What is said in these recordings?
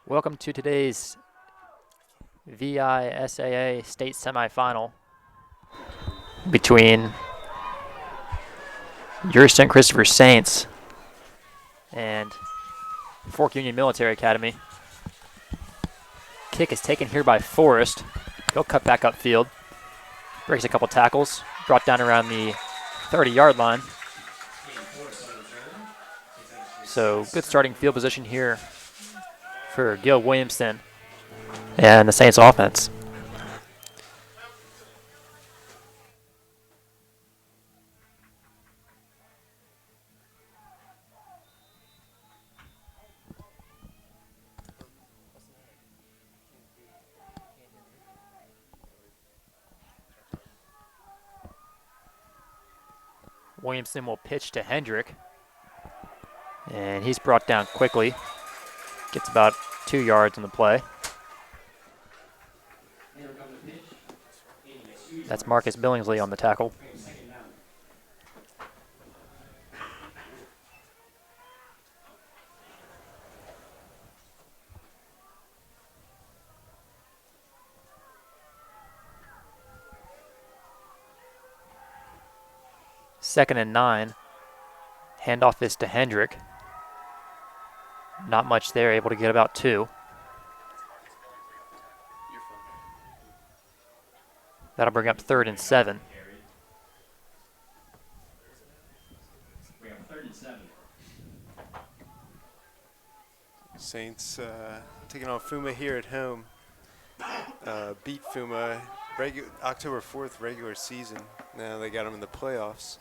Welcome to today's VISAA state semifinal between your St. Christopher Saints and Fork Union Military Academy. Kick is taken here by Forrest. He'll cut back upfield. Breaks a couple tackles. Brought down around the 30-yard line. So good starting field position here for Gil Williamson and the Saints offense. Williamson will pitch to Hendrick. And he's brought down quickly. Gets about 2 yards on the play. That's Marcus Billingsley on the tackle. Second and 9. Handoff is to Hendrick. Not much there, able to get about 2. That'll bring up 3rd and 7. Saints taking on FUMA here at home. Beat FUMA October 4th regular season. Now they got them in the playoffs.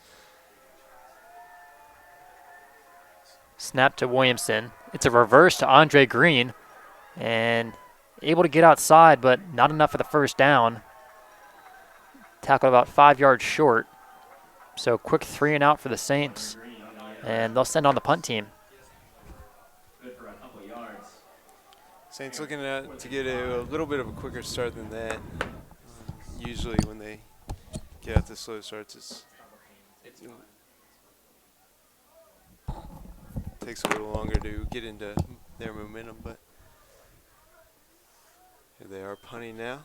Snap to Williamson. It's a reverse to Andre Green. And able to get outside, but not enough for the first down. Tackled about 5 yards short. So quick 3 and out for the Saints. And they'll send on the punt team. Saints looking to get a little bit of a quicker start than that. Usually when they get out to slow starts, it takes a little longer to get into their momentum, but here they are punting now.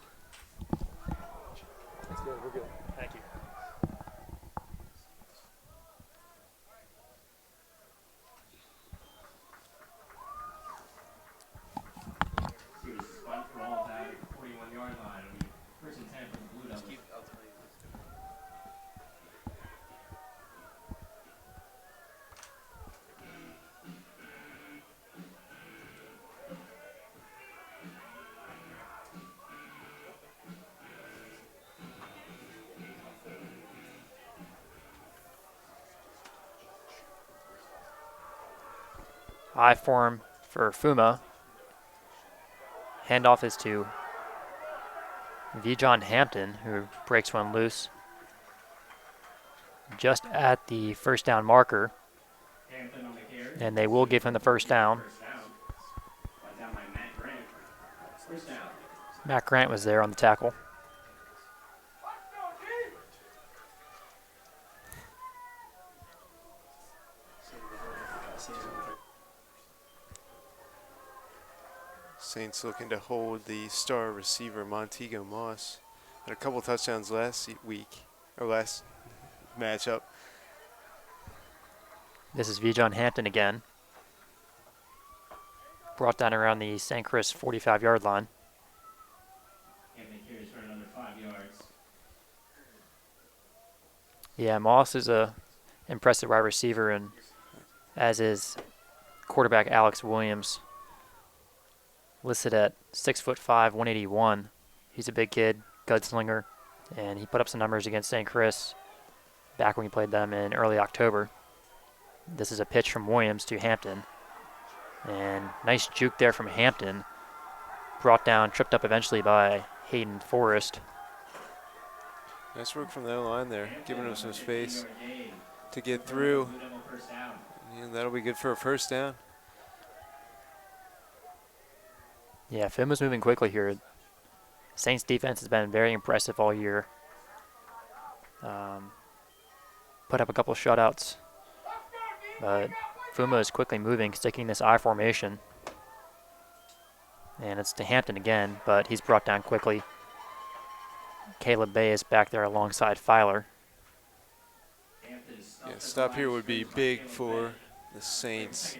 That's good, we're good. Thank you. I form for FUMA. Handoff is to John Hampton, who breaks one loose just at the first down marker. And they will give him the first down. Matt Grant was there on the tackle. Saints looking to hold the star receiver Montego Moss. Had a couple touchdowns last matchup. This is John Hampton again. Brought down around the St. Chris 45-yard line. Yeah, Moss is a impressive wide receiver, and as is quarterback Alex Williams. Listed at 6'5", 181. He's a big kid, gunslinger, and he put up some numbers against St. Chris back when we played them in early October. This is a pitch from Williams to Hampton. And nice juke there from Hampton. Brought down, tripped up eventually by Hayden Forrest. Nice work from the line there, giving him some space to get through. And that'll be good for a first down. Yeah, FUMA's moving quickly here. Saints defense has been very impressive all year. Put up a couple shutouts. But FUMA is quickly moving, sticking this I formation. And it's to Hampton again, but he's brought down quickly. Caleb Bay is back there alongside Filer. Yeah, stop here would be big for the Saints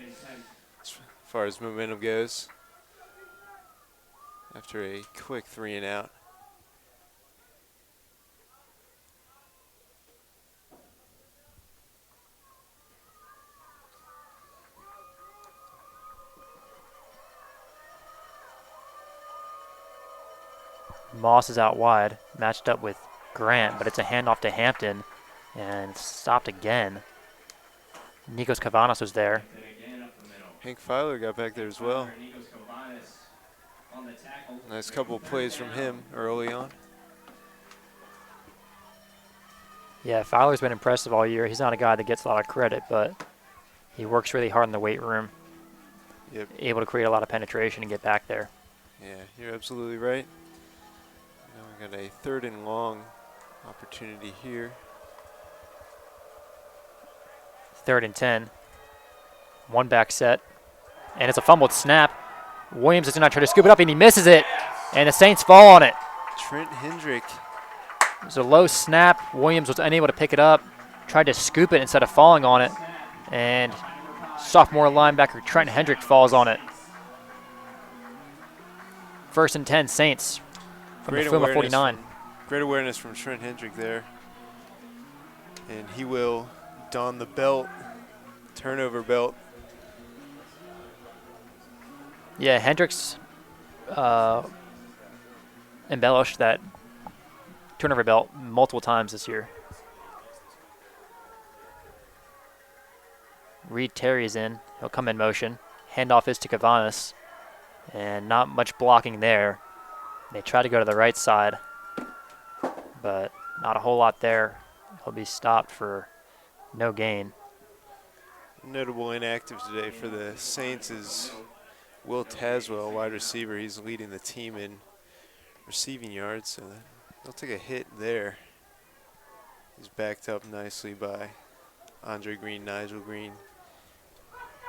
as far as momentum goes. After a quick 3 and out. Moss is out wide, matched up with Grant, but it's a handoff to Hampton, and stopped again. Nikos Kavanos was there. Hank Filer got back there as well. Nice couple of plays from him early on. Yeah, Fowler's been impressive all year. He's not a guy that gets a lot of credit, but he works really hard in the weight room. Yep. Able to create a lot of penetration and get back there. Yeah, you're absolutely right. Now we got a 3rd and long opportunity here. 3rd and 10. One back set. And it's a fumbled snap. Williams is going to try to scoop it up, and he misses it. And the Saints fall on it. Trent Hendrick. It was a low snap. Williams was unable to pick it up. Tried to scoop it instead of falling on it. And sophomore linebacker Trent Hendrick falls on it. 1st and 10 Saints from the FUMA 49. Great awareness from Trent Hendrick there. And he will don the belt, turnover belt. Yeah, Hendricks embellished that turnover belt multiple times this year. Reed Terry's in. He'll come in motion. Handoff is to Kavanis. And not much blocking there. They try to go to the right side, but not a whole lot there. He'll be stopped for no gain. Notable inactive today for the Saints is Will Tazwell, wide receiver. He's leading the team in receiving yards, so they'll take a hit there. He's backed up nicely by Andre Green, Nigel Green,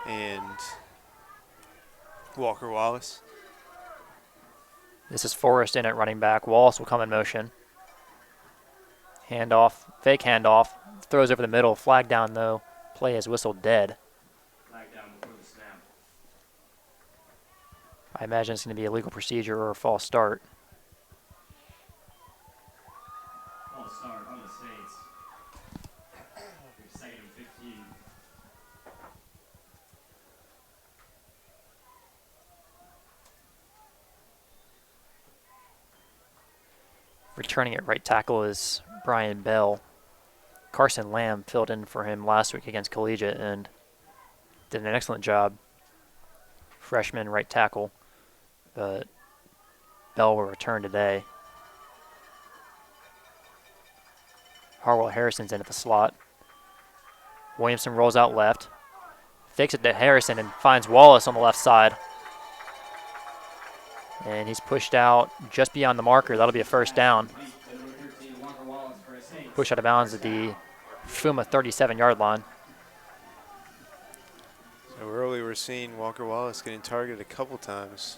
and Walker Wallace. This is Forrest in at running back. Wallace will come in motion. Handoff, fake handoff, throws over the middle, flag down though. Play is whistled dead. Flag down before the snap. I imagine it's going to be a legal procedure or a false start. False start on the Saints. 2nd and 15. Returning at right tackle is Brian Bell. Carson Lamb filled in for him last week against Collegiate and did an excellent job. Freshman right tackle, but Bell will return today. Harwell Harrison's in at the slot. Williamson rolls out left. Fakes it to Harrison and finds Wallace on the left side. And he's pushed out just beyond the marker. That'll be a 1st down. Push out of bounds at the FUMA 37-yard line. So early we're seeing Walker Wallace getting targeted a couple times.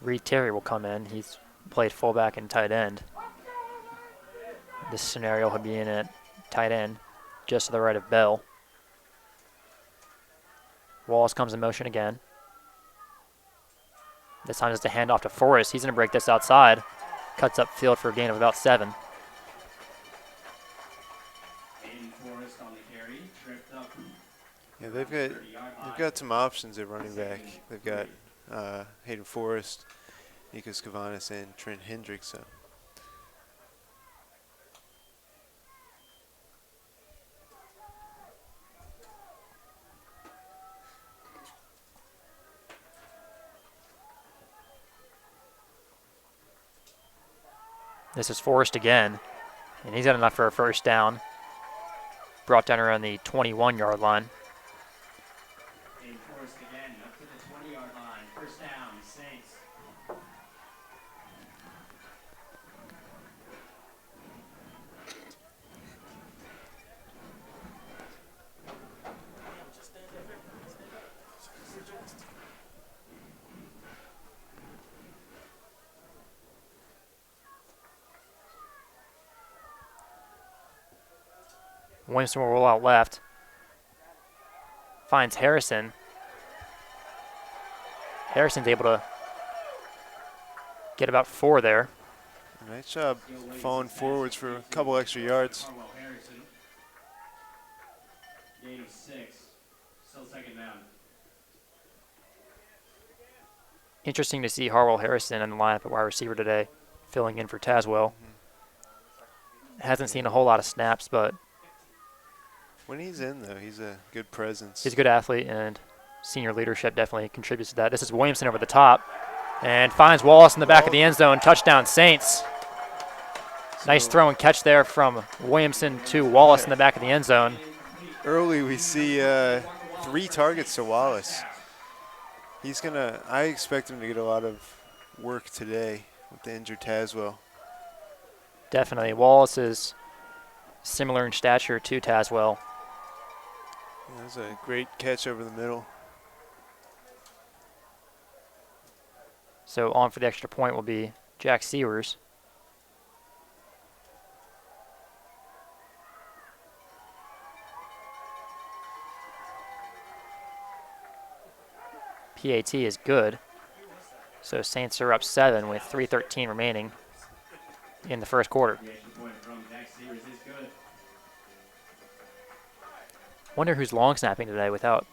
Reed Terry will come in. He's played fullback and tight end. This scenario he'll be in at tight end, just to the right of Bell. Wallace comes in motion again. This time it's a handoff to Forrest. He's going to break this outside. Cuts up field for a gain of about 7. Forrest on the carry, tripped up. Yeah, they've got some options at running back. They've got Hayden Forrest, Nikos Kavanis, and Trent Hendrick. So This is Forrest again, and he's got enough for a 1st down. Brought down around the 21-yard line. Forrest again, up to the 20-yard line. 1st down, Saints. Williamson will roll out left. Finds Harrison. Harrison's able to get about 4 there. Nice job falling forwards for a couple extra yards. Harwell Harrison. Gain of 6. Still second down. Interesting to see Harwell Harrison in the lineup at wide receiver today, filling in for Tazewell. Hasn't seen a whole lot of snaps, but When he's in, though, he's a good presence. he's a good athlete, and senior leadership definitely contributes to that. This is Williamson over the top and finds Wallace in the back of the end zone. Touchdown, Saints. Nice throw and catch there from Williamson to Wallace in the back of the end zone. Early, we see 3 targets to Wallace. I expect him to get a lot of work today with the injured Tazewell. Definitely. Wallace is similar in stature to Tazewell. That was a great catch over the middle. So on for the extra point will be Jack Sewers. PAT is good. So Saints are up 7 with 3:13 remaining in the first quarter. The extra point from Jack Sears is good. Wonder who's long snapping today without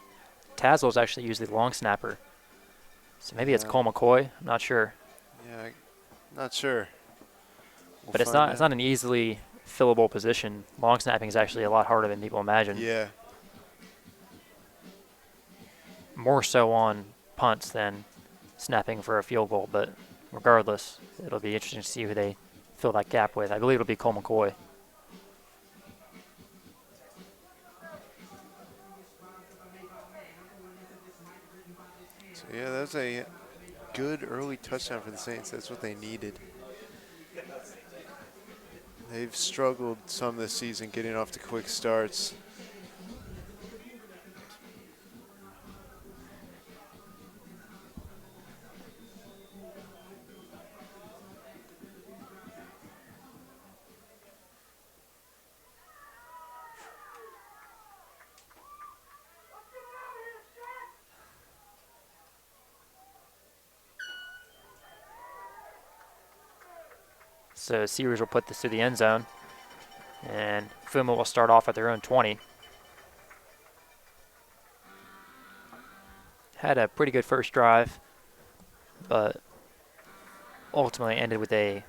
Tazwell's actually usually long snapper. So maybe it's Yeah. Cole McCoy. I'm not sure. Yeah, not sure. We'll But it's find not out. an easily fillable position. Long snapping is actually a lot harder than people imagine. Yeah. More so on punts than snapping for a field goal, but regardless, it'll be interesting to see who they fill that gap with. I believe it'll be Cole McCoy. So yeah, that was a good early touchdown for the Saints. That's what they needed. They've struggled some this season getting off to quick starts. So Sears will put this through the end zone, and FUMA will start off at their own 20. Had a pretty good first drive, but ultimately ended with a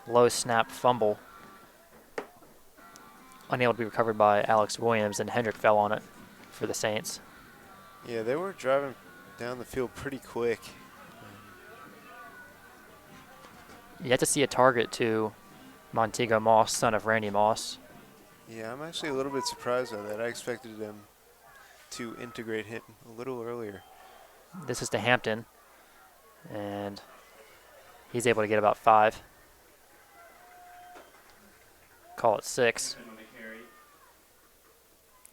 low snap fumble. Unable to be recovered by Alex Williams, and Hendrick fell on it for the Saints. Yeah, they were driving down the field pretty quick. You have to see a target to Montego Moss, son of Randy Moss. Yeah, I'm actually a little bit surprised by that. I expected them to integrate him a little earlier. This is to Hampton, and he's able to get about 5. Call it 6. On the carry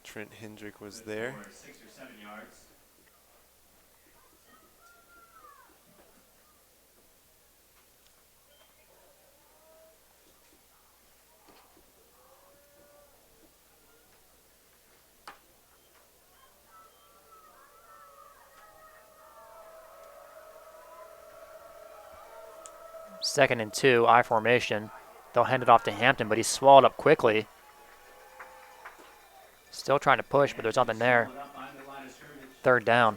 Trent Hendrick was there. for 6 or 7 yards. Second and 2, I formation. They'll hand it off to Hampton, but he's swallowed up quickly. Still trying to push, but there's nothing there. Swallowed up behind the line of scrimmage. Third down.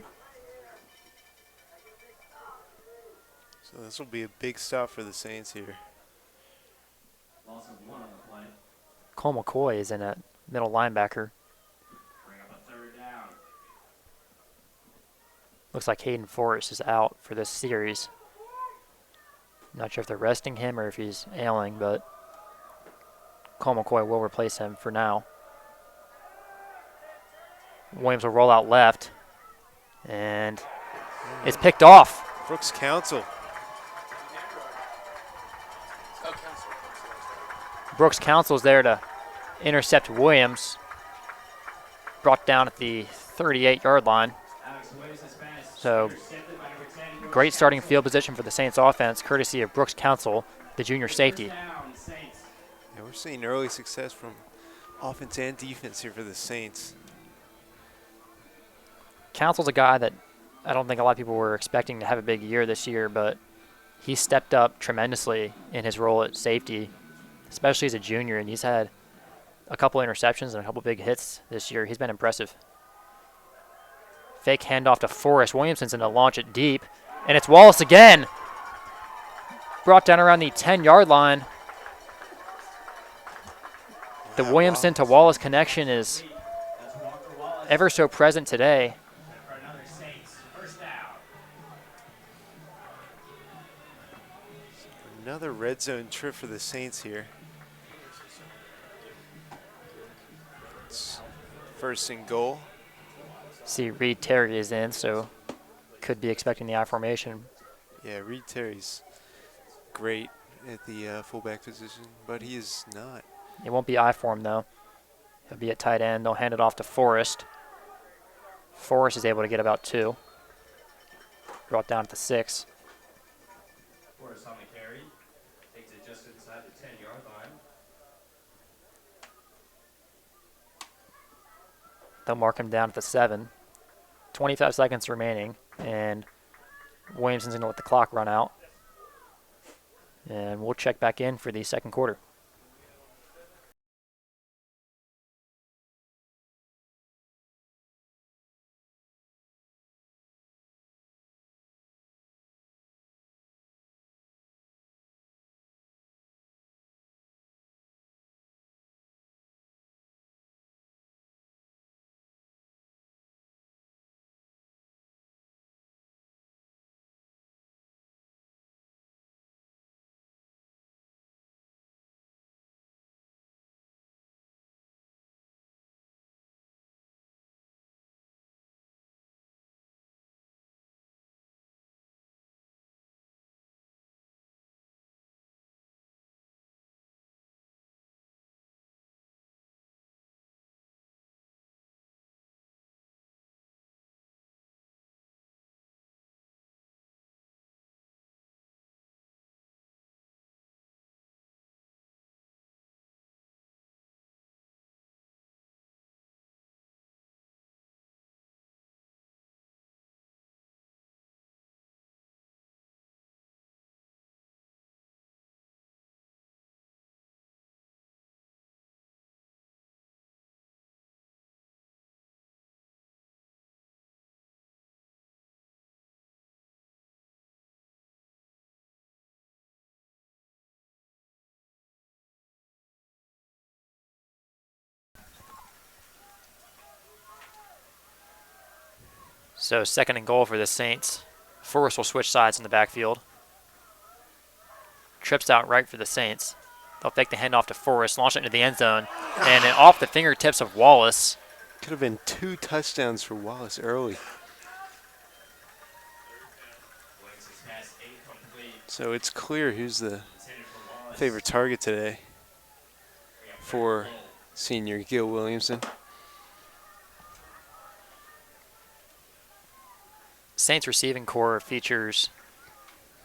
So this will be a big stop for the Saints here. Loss of 1 on the play. Cole McCoy is in at middle linebacker. Bring up a 3rd down. Looks like Hayden Forrest is out for this series. Not sure if they're resting him or if he's ailing, but Cole McCoy will replace him for now. Williams will roll out left, and it's picked off. Brooks Council. Brooks Council's there to intercept Williams. Brought down at the 38-yard line. Alex Williams is fast. So, Intercepted by number 10, Brooks great starting Council. field position for the Saints offense, courtesy of Brooks Council, the junior safety. First down, Saints. Yeah, we're seeing early success from offense and defense here for the Saints. Council's a guy that I don't think a lot of people were expecting to have a big year this year, but he stepped up tremendously in his role at safety, especially as a junior, and he's had a couple interceptions and a couple big hits this year. He's been impressive. Fake handoff to Forrest. Williamson's going to launch it deep, and it's Wallace again. Brought down around the 10-yard line. The Yeah, Williamson to Wallace connection is That's Walker Wallace. ever so present today. For another Saints. First down. Another red zone trip for the Saints here. It's first and goal. See, Reed Terry is in, so could be expecting the I formation. Yeah, Reed Terry's great at the fullback position, but he is not. It won't be I form, though. He'll be at tight end. They'll hand it off to Forrest. Forrest is able to get about 2. Brought down to the 6. Forrest on the carry. Takes it just inside the 10-yard line. They'll mark him down at the 7. 25 seconds remaining, and Williamson's going to let the clock run out. And we'll check back in for the second quarter. So second and goal for the Saints. Forrest will switch sides in the backfield. Trips out right for the Saints. They'll fake the handoff to Forrest, launch it into the end zone, and then off the fingertips of Wallace. Could have been 2 touchdowns for Wallace early. Williamson's pass incomplete. So it's clear who's the Intended for Wallace. favorite target today We have for third and goal. senior Gil Williamson. Saints receiving core features,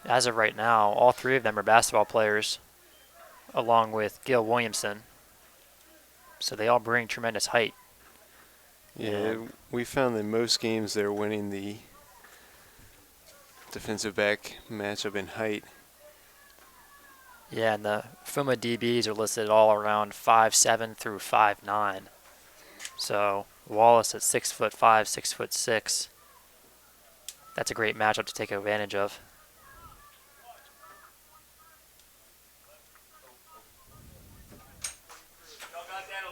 as of right now, all 3 of them are basketball players, along with Gil Williamson. So they all bring tremendous height. Yeah, we found that most games they're winning the defensive back matchup in height. Yeah, and the FUMA DBs are listed all around 5'7" through 5'9". So Wallace at 6'5", 6'6". That's a great matchup to take advantage of. Y'all got that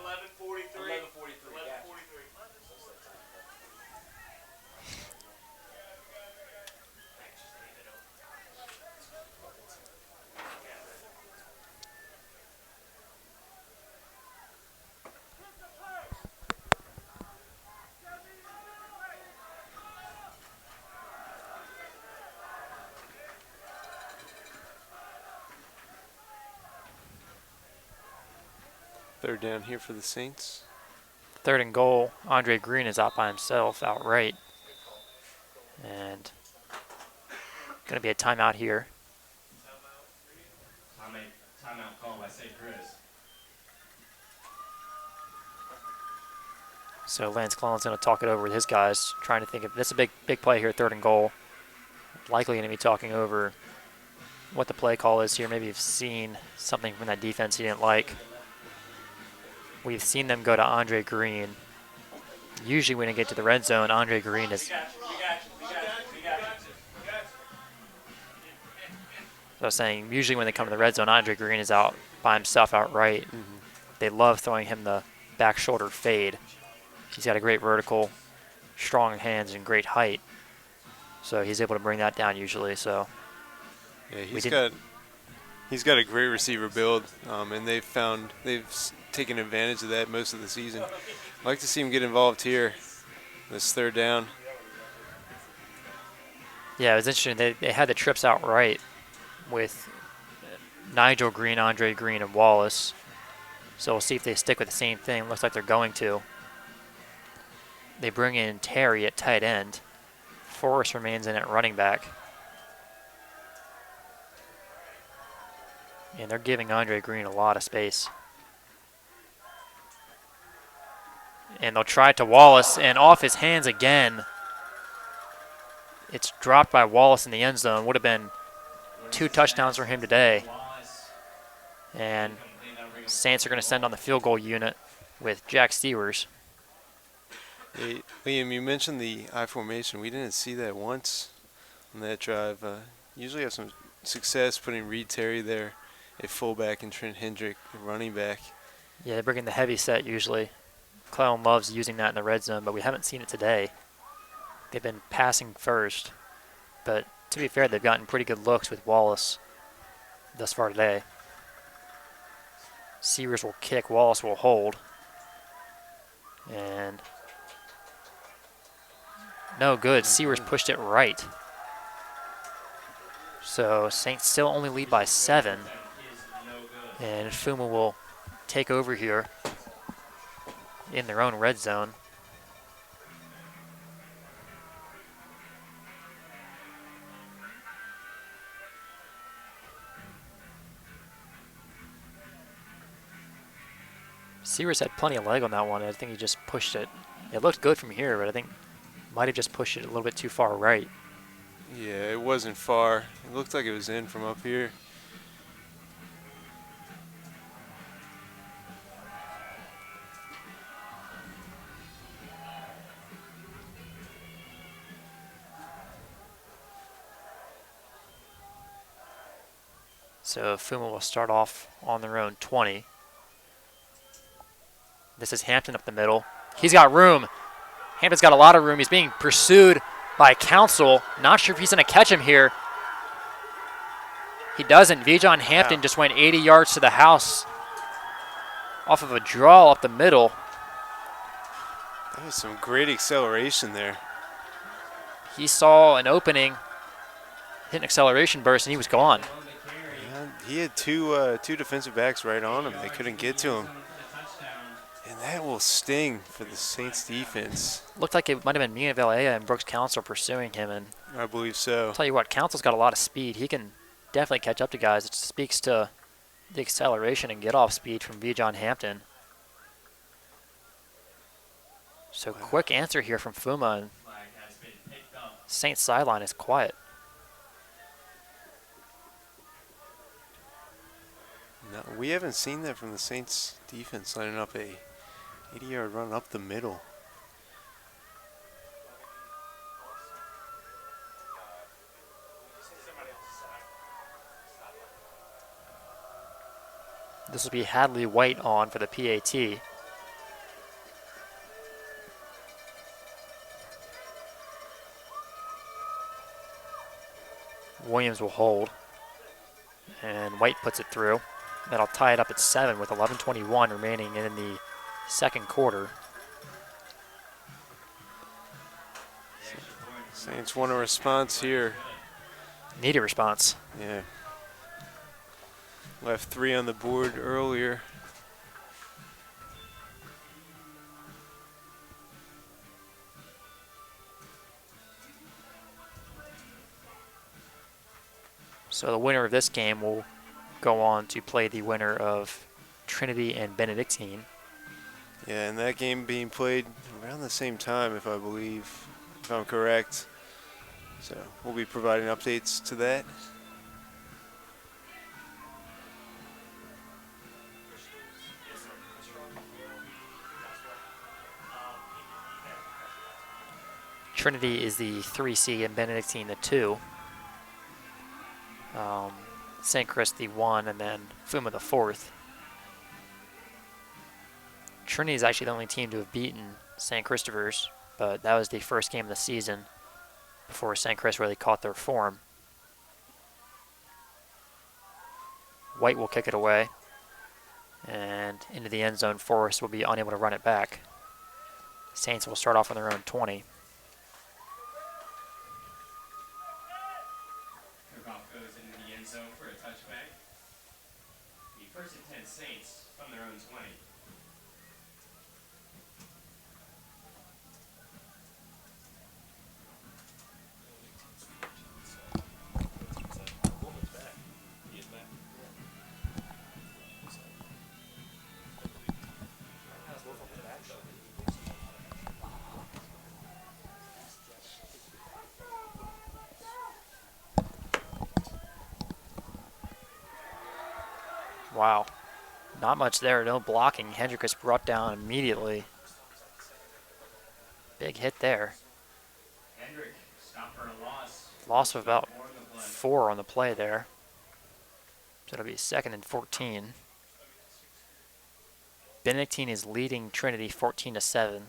11:43? 11:43. 11:43. Third down here for the Saints. Third and goal. Andre Green is out by himself, outright. And going to be a timeout here. Timeout call by St. Chris. So Lance Clellan's going to talk it over with his guys, trying to think of this is a big play here, 3rd and goal. Likely going to be talking over what the play call is here. Maybe you've seen something from that defense he didn't like. We've seen them go to Andre Green. Usually when they get to the red zone, Andre Green is, I was saying, usually when they come to the red zone, Andre Green is out by himself outright. They love throwing him the back shoulder fade. He's got a great vertical, strong hands, and great height. So he's able to bring that down usually. So yeah, he's got a great receiver build, and they've taken advantage of that most of the season. I'd like to see him get involved here. This 3rd down. yeah, it was interesting. They had the trips out right with Nigel Green, Andre Green, and Wallace. So we'll see if they stick with the same thing. Looks like they're going to. They bring in Terry at tight end. Forrest remains in at running back. And they're giving Andre Green a lot of space. And they'll try it to Wallace, and off his hands again. It's dropped by Wallace in the end zone. Would have been 2 touchdowns for him today. And Saints are going to send on the field goal unit with Jack Stewers. Hey, Liam, you mentioned the I formation. We didn't see that once on that drive. Usually have some success putting Reed Terry there at fullback and Trent Hendrick at running back. Yeah, they bring in the heavy set usually. Clown loves using that in the red zone, but we haven't seen it today. They've been passing first, but to be fair, they've gotten pretty good looks with Wallace thus far today. Sears will kick, Wallace will hold. And no good, Sears pushed it right. So Saints still only lead by 7. And FUMA will take over here in their own red zone. Sears had plenty of leg on that one. I think he just pushed it. It looked good from here, but I think might have just pushed it a little bit too far right. Yeah, it wasn't far. It looked like it was in from up here. So FUMA will start off on their own 20. This is Hampton up the middle. He's got room. Hampton's got a lot of room. He's being pursued by Council. Not sure if he's going to catch him here. He doesn't. Vijon Hampton just went 80 yards to the house off of a draw up the middle. That was some great acceleration there. He saw an opening, hit an acceleration burst, and he was gone. Yeah, he had two defensive backs right on him. They couldn't get to him. And that will sting for the Saints defense. Looked like it might have been Mina Valea and Brooks Council pursuing him. And I believe so. I'll tell you what, Council's got a lot of speed. He can definitely catch up to guys. It speaks to the acceleration and get-off speed from Vijon Hampton. So quick answer here from FUMA. And Saints sideline is quiet. No, we haven't seen that from the Saints defense, lining up a 80-yard run up the middle. This will be Hadley White on for the PAT. Williams will hold. And White puts it through. That'll tie it up at 7 with 11:21 remaining in the second quarter. Saints want a response here. Need a response. Yeah. Left 3 on the board earlier. So the winner of this game will go on to play the winner of Trinity and Benedictine. Yeah, and that game being played around the same time, if I'm correct. So we'll be providing updates to that. Trinity is the 3 seed and Benedictine the 2. St. Chris the 1, and then FUMA the 4th. Trinity is actually the only team to have beaten St. Christopher's, but that was the first game of the season before St. Chris really caught their form. White will kick it away, and into the end zone. Forest will be unable to run it back. Saints will start off on their own 20. Kickoff goes into the end zone for a touchback. The first and 10 Saints from their own 20. Wow. Not much there, no blocking. Hendrick is brought down immediately. Big hit there. Hendrick stopped for a loss. Loss of about More on the play. 4 on the play there. So it'll be 2nd and 14. Benedictine is leading Trinity 14-7.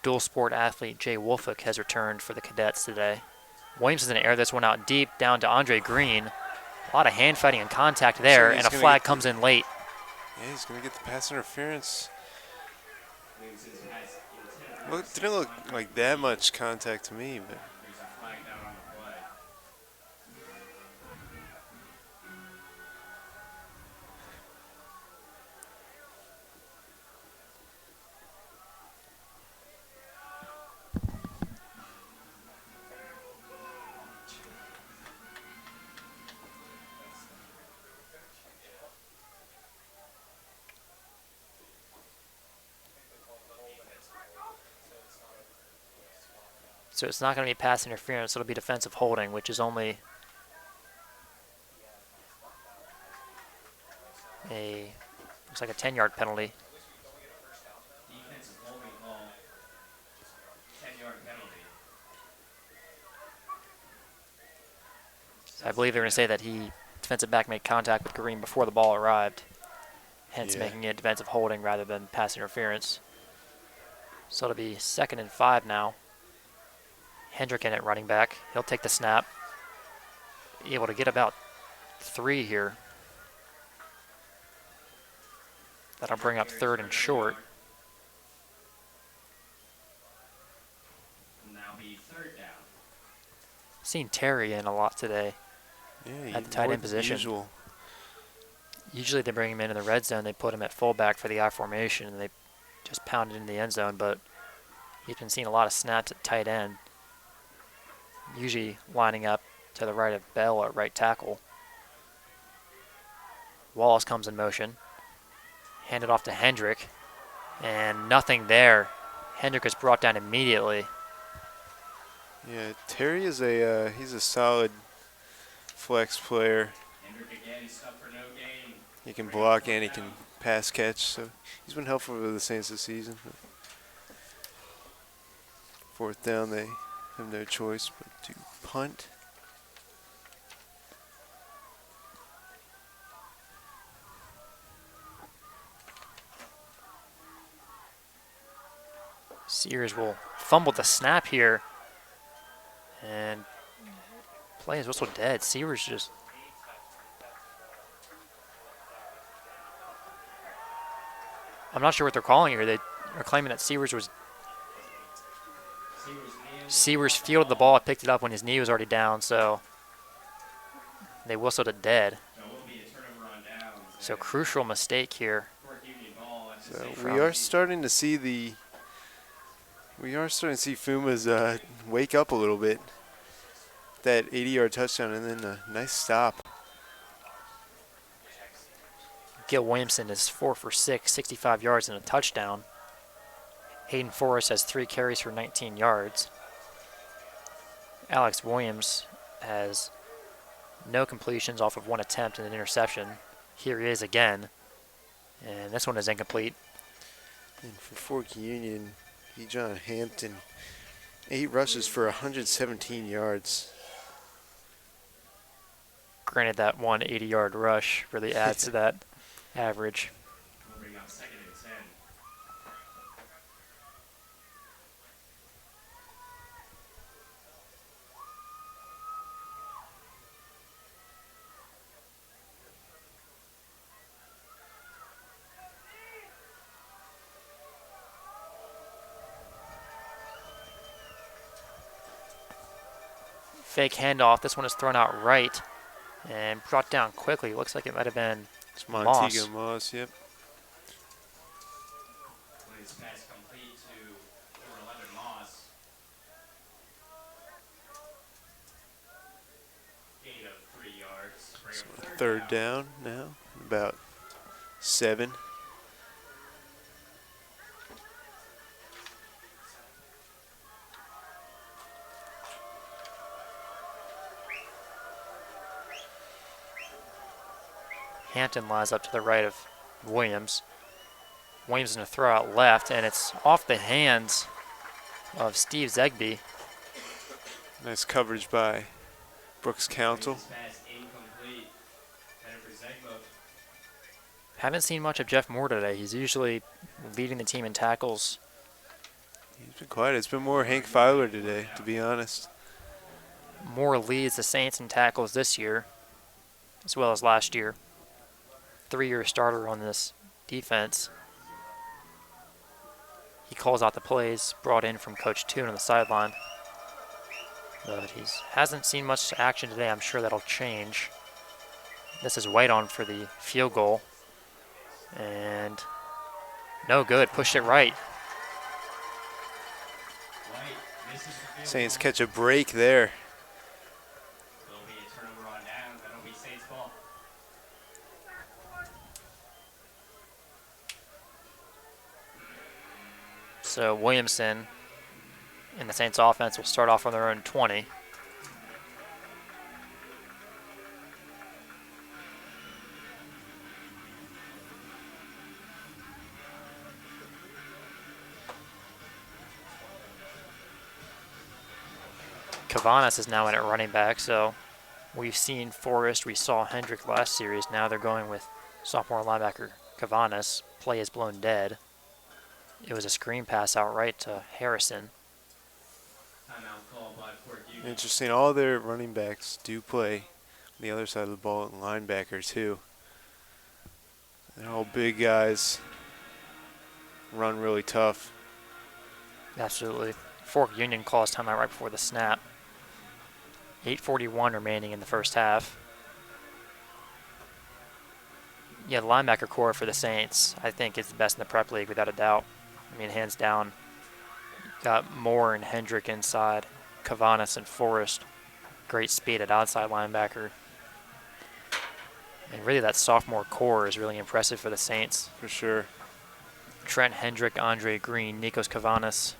Dual sport athlete Jay Wolfick has returned for the cadets today. Williams is going to air this one out deep down to Andre Green. A lot of hand fighting and contact there, and a flag comes in late. Yeah, he's going to get the pass interference. Williamson has intent. Well, it didn't look like that much contact to me, but There's a flag down on the play. So it's not going to be pass interference, it'll be defensive holding, which is only looks like a 10-yard penalty. Defensive holding call. 10-yard penalty. I believe they're going to say that defensive back made contact with Green before the ball arrived, hence Yeah. making it defensive holding rather than pass interference. So it'll be 2nd and 5 now. Hendrick in at running back. He'll take the snap. Able to get about 3 here. That'll bring up 3rd and short. Will now be 3rd down. Seen Terry in a lot today. yeah, At the tight more end than position. Usual. Usually they bring him in the red zone. They put him at fullback for the I formation, and they just pound it into the end zone. But he's been seeing a lot of snaps at tight end, usually lining up to the right of Bell at right tackle. Wallace comes in motion. Handed off to Hendrick, and nothing there. Hendrick is brought down immediately. Yeah, Terry is he's a solid flex player. Hendrick again stopped for no gain. He can block and he can pass catch, so he's been helpful for the Saints this season. 4th down, they have no choice but to punt. Sears will fumble the snap here, and play is whistled dead. Sears just I'm not sure what they're calling here. They are claiming that Sears fielded the ball, picked it up when his knee was already down, so they whistled it dead. So it will be a turnover on downs. So crucial mistake here. North Union ball at the So Saints. we are starting to see FUMA's wake up a little bit. That 80-yard touchdown and then a nice stop. Gil Williamson is 4 for 6, 65 yards and a touchdown. Hayden Forrest has 3 carries for 19 yards. Alex Williams has no completions off of 1 attempt and an interception. Here he is again, and this one is incomplete. And for Fork Union, John Hampton, 8 rushes for 117 yards. Granted, that 180-yard rush really adds to that average. We'll bring up 2nd and 10. Fake handoff. This one is thrown out right and brought down quickly. Looks like it might have been It's Montego Moss, yep. His pass complete to number 11 Moss. Gain of 3 yards. Bring So up 3rd down now, about 7. Hampton lines up to the right of Williams. Williams is going to throw out left, and it's off the hands of Steve Zegby. Nice coverage by Brooks Council. His pass incomplete. Headed for Zegbo. Haven't seen much of Jeff Moore today. He's usually leading the team in tackles. He's been quiet. It's been more Hank Filer today, to be honest. Moore leads the Saints in tackles this year, as well as last year. 3-year starter on this defense. He calls out the plays brought in from Coach Toon on the sideline. But he hasn't seen much action today. I'm sure that'll change. This is White on for the field goal. And no good. Pushed it right. White misses the field Saints goal. catch a break there. There'll be a turnover on down. That'll be Saints ball. So Williamson and the Saints offense will start off on their own 20. Cavanis is now in at running back, so we've seen Forrest, we saw Hendrick last series. Now they're going with sophomore linebacker Cavanis. Play is blown dead. It was a screen pass out right to Harrison. Timeout call by Fort Union. Interesting. All their running backs do play on the other side of the ball, and linebacker too. They're all big guys. Run really tough. Absolutely. Fork Union calls timeout right before the snap. 8:41 remaining in the first half. Yeah, the linebacker core for the Saints, I think, is the best in the prep league without a doubt. I mean, hands down. Got Moore and Hendrick inside, Cavanis and Forrest. Great speed at outside linebacker. And really that sophomore core is really impressive for the Saints. For sure. Trent Hendrick, Andre Green, Nikos Cavanis,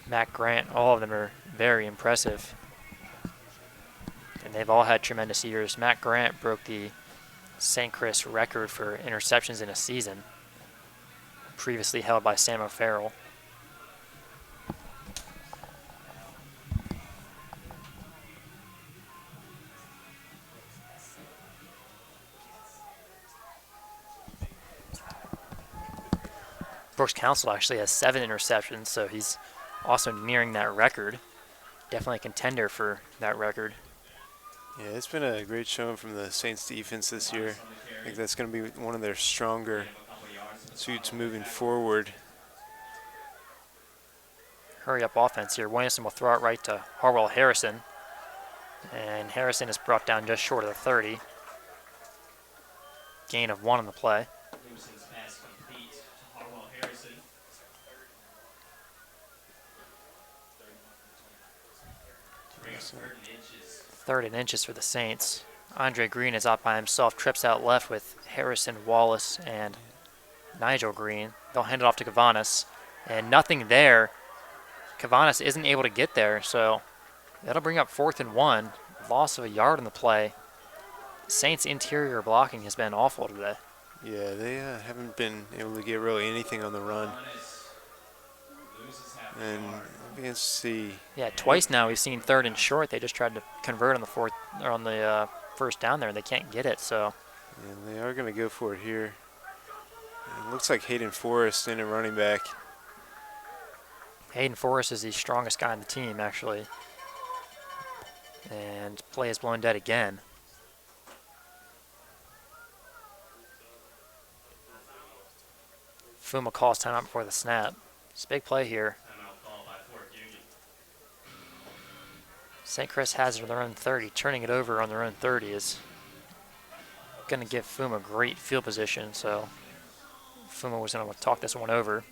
Matt Grant, all of them are very impressive. And they've all had tremendous years. Matt Grant broke the St. Chris record for interceptions in a season, previously held by Sam O'Farrell. Brooks Council actually has 7 interceptions, so he's also nearing that record. Definitely a contender for that record. Yeah, it's been a great showing from the Saints defense this year. I think that's going to be one of their stronger suits moving forward. Hurry up offense here. Williamson will throw it right to Harwell Harrison. And Harrison is brought down just short of the 30. Gain of 1 on the play. Williamson's pass complete to Harwell Harrison. Bring up 3rd and inches. 3rd and inches for the Saints. Andre Green is out by himself, trips out left with Harrison, Wallace, and Nigel Green. They'll hand it off to Cavanis, and nothing there. Cavanis isn't able to get there, so that'll bring up 4th and 1. Loss of a yard in the play. Saints' interior blocking has been awful today. Yeah, they haven't been able to get really anything on the run. And we can see. Yeah, twice now we've seen 3rd and short. They just tried to convert on the first down there. They can't get it, so. And they are going to go for it here. It looks like Hayden Forrest in at running back. Hayden Forrest is the strongest guy on the team, actually. And play is blown dead again. FUMA calls timeout before the snap. It's a big play here. St. Chris has it on their own 30. Turning it over on their own 30 is going to give FUMA great field position, so FUMA was going to talk this one over.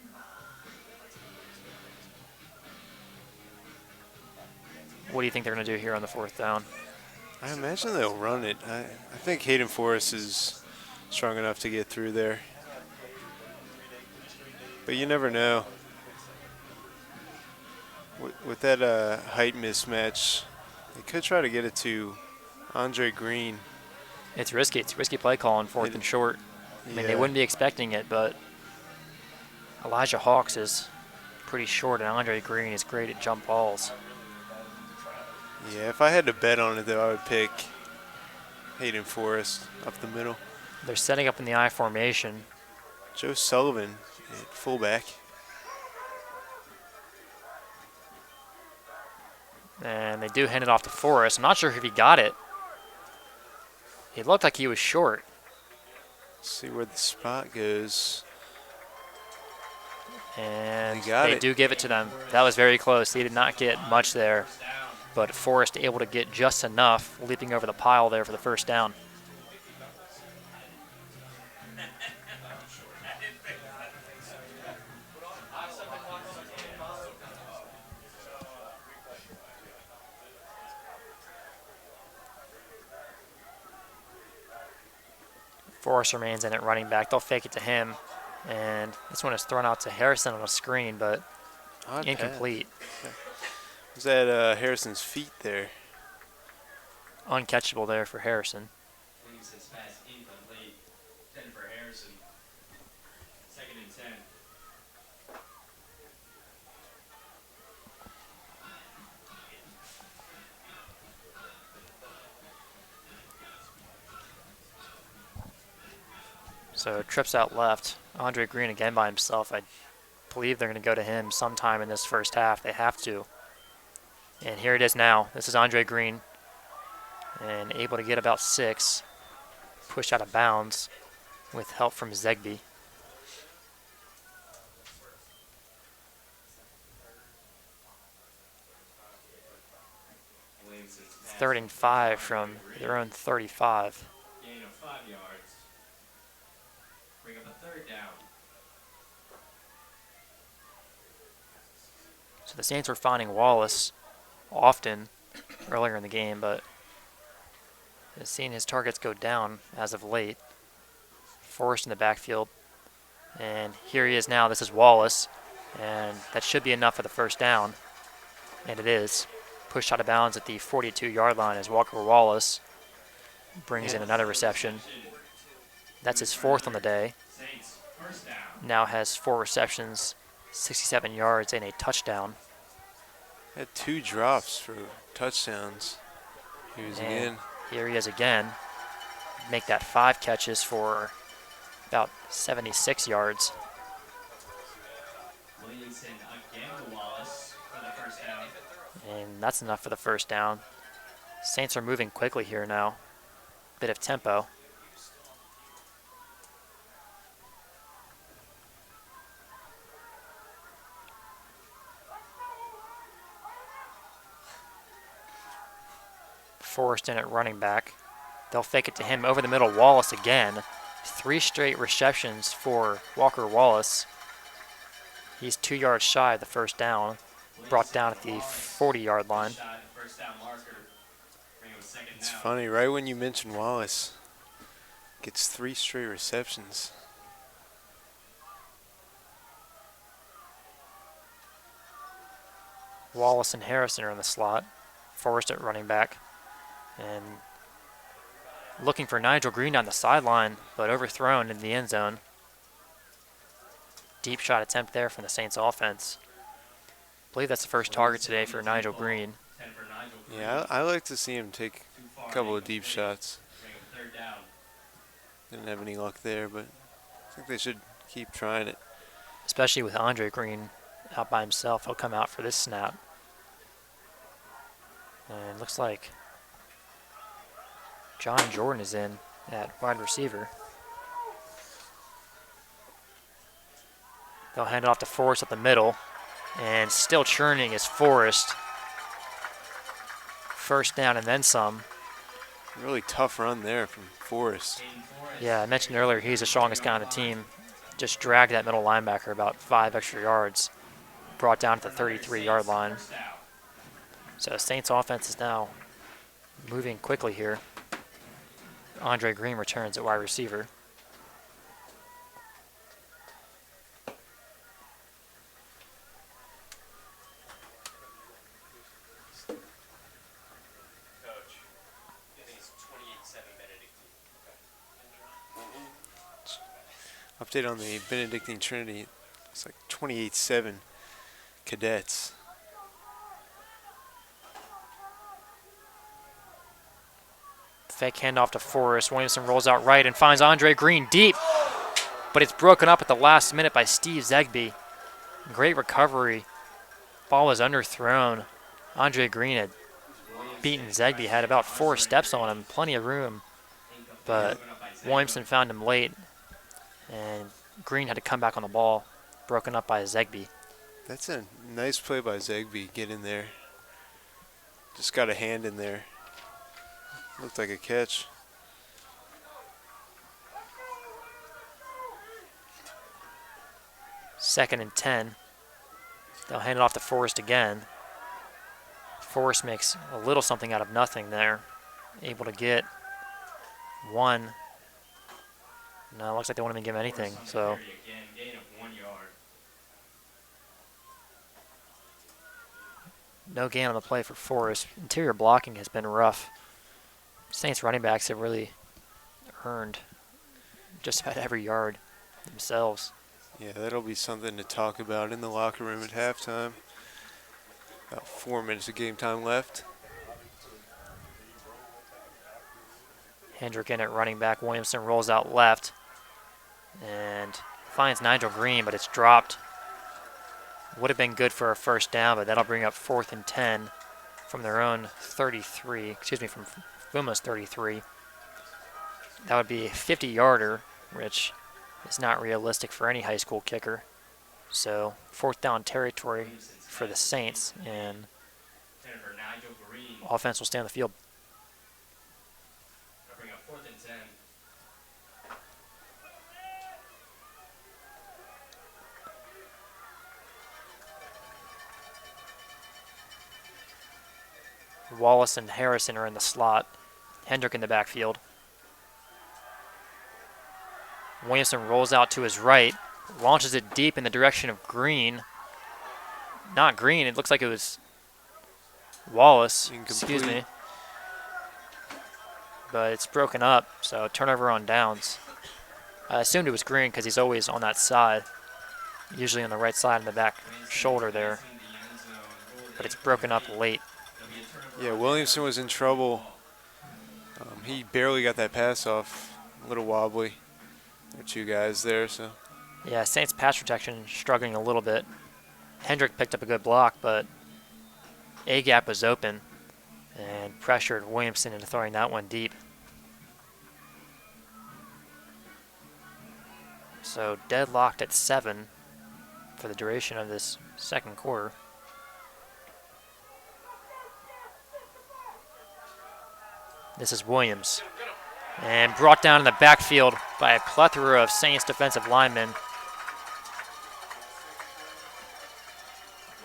What do you think they're going to do here on the 4th down? I imagine they'll run it. I think Hayden Forrest is strong enough to get through there. But you never know. With that height mismatch, they could try to get it to Andre Green. It's risky. It's risky play call on 4th and short. I mean, they wouldn't be expecting it, but Elijah Hawks is pretty short, and Andre Green is great at jump balls. Yeah, if I had to bet on it, though, I would pick Hayden Forrest up the middle. They're setting up in the I formation. Joe Sullivan at fullback. And they do hand it off to Forrest. I'm not sure if he got it. It looked like he was short. Let's see where the spot goes. And they do give it to them. That was very close. He did not get much there. But Forrest able to get just enough, leaping over the pile there for the first down. Forrest remains in at running back. They'll fake it to him. And this one is thrown out to Harrison on a screen, but Odd incomplete. Was that Harrison's feet there? Uncatchable there for Harrison. Williams says pass incomplete. 10 for Harrison. 2nd and 10. So trips out left. Andre Green again by himself. I believe they're going to go to him sometime in this first half. They have to. And here it is now. This is Andre Green. And able to get about 6. Pushed out of bounds with help from Zegby. Williams says pass 3rd and 5 from their own 35. gain of 5 yards. Bring up a 3rd down. So the Saints were finding Wallace often earlier in the game, but has seen his targets go down as of late. Forrest in the backfield. And here he is now. This is Wallace. And that should be enough for the first down. And it is. Pushed out of bounds at the 42-yard line as Walker Wallace brings in another reception. That's his 4th on the day. Saints, 1st down. Now has 4 receptions, 67 yards, and a touchdown. Had 2 drops for touchdowns. Here's And again. here he is again. Make that 5 catches for about 76 yards. Williamson again to Wallace for the 1st down. And that's enough for the first down. Saints are moving quickly here now. Bit of tempo. Forrest in at running back. They'll fake it to him over the middle. Wallace again. 3 straight receptions for Walker Wallace. He's 2 yards shy of the first down. Brought down at the 40-yard line. Shot, 1st down marker. Bring him second It's down. funny, right when you mention Wallace, gets 3 straight receptions. Wallace and Harrison are in the slot. Forrest at running back. And looking for Nigel Green down the sideline, but overthrown in the end zone. Deep shot attempt there from the Saints offense. I believe that's the first target today for Nigel Green. 10 for Nigel Green. Yeah, I like to see him take Too far a couple and of deep incomplete. shots. Bring up third down. Didn't have any luck there, but I think they should keep trying it. Especially with Andre Green out by himself. He'll come out for this snap. And looks like John Jordan is in at wide receiver. They'll hand it off to Forrest up the middle. And still churning is Forrest. First down and then some. Really tough run there from Forrest. Hayden Forrest. Yeah, I mentioned earlier he's the strongest guy on the team. Just dragged that middle linebacker about 5 extra yards. Brought down to the 33-yard line. First down. So Saints offense is now moving quickly here. Andre Green returns at wide receiver. Coach, I think it's 28-7 Benedictine. Update on the Benedictine Trinity. It's like 28-7 Cadets. Fake handoff to Forrest. Williamson rolls out right and finds Andre Green deep. But it's broken up at the last minute by Steve Zegby. Great recovery. Ball was underthrown. Andre Green had beaten Zegby, had about 4 steps on him, plenty of room. But Williamson found him late, and Green had to come back on the ball, broken up by Zegby. That's a nice play by Zegby. Get in there. Just got a hand in there. Looked like a catch. Second and 10. They'll hand it off to Forrest again. Forrest makes a little something out of nothing there. Able to get 1. No, it looks like they won't even give him anything. So Again, gain of 1 yard. no gain on the play for Forrest. Interior blocking has been rough. Saints running backs have really earned just about every yard themselves. Yeah, that'll be something to talk about in the locker room at halftime. About 4 minutes of game time left. Hendrick in at running back. Williamson rolls out left and finds Nigel Green, but it's dropped. Would have been good for a first down, but that'll bring up 4th and 10 from their own 33, excuse me, from FUMA's 33. That would be a 50-yarder, which is not realistic for any high school kicker. So 4th down territory for the Saints, and 10 for Nigel Green. offense will stay on the field. That'll bring up 4th and 10. Wallace and Harrison are in the slot. Hendrick in the backfield. Williamson rolls out to his right, launches it deep in the direction of Green. Not Green, it looks like it was Wallace, excuse me. Incomplete. But it's broken up, so turnover on downs. I assumed it was Green because he's always on that side, usually on the right side in the back shoulder there. But it's broken up late. Yeah, Williamson was in trouble. He barely got that pass off. A little wobbly. There are 2 guys there, so. Yeah, Saints pass protection struggling a little bit. Hendrick picked up a good block, but A-gap was open and pressured Williamson into throwing that one deep. So deadlocked at 7 for the duration of this second quarter. This is Williams. And brought down in the backfield by a plethora of Saints defensive linemen.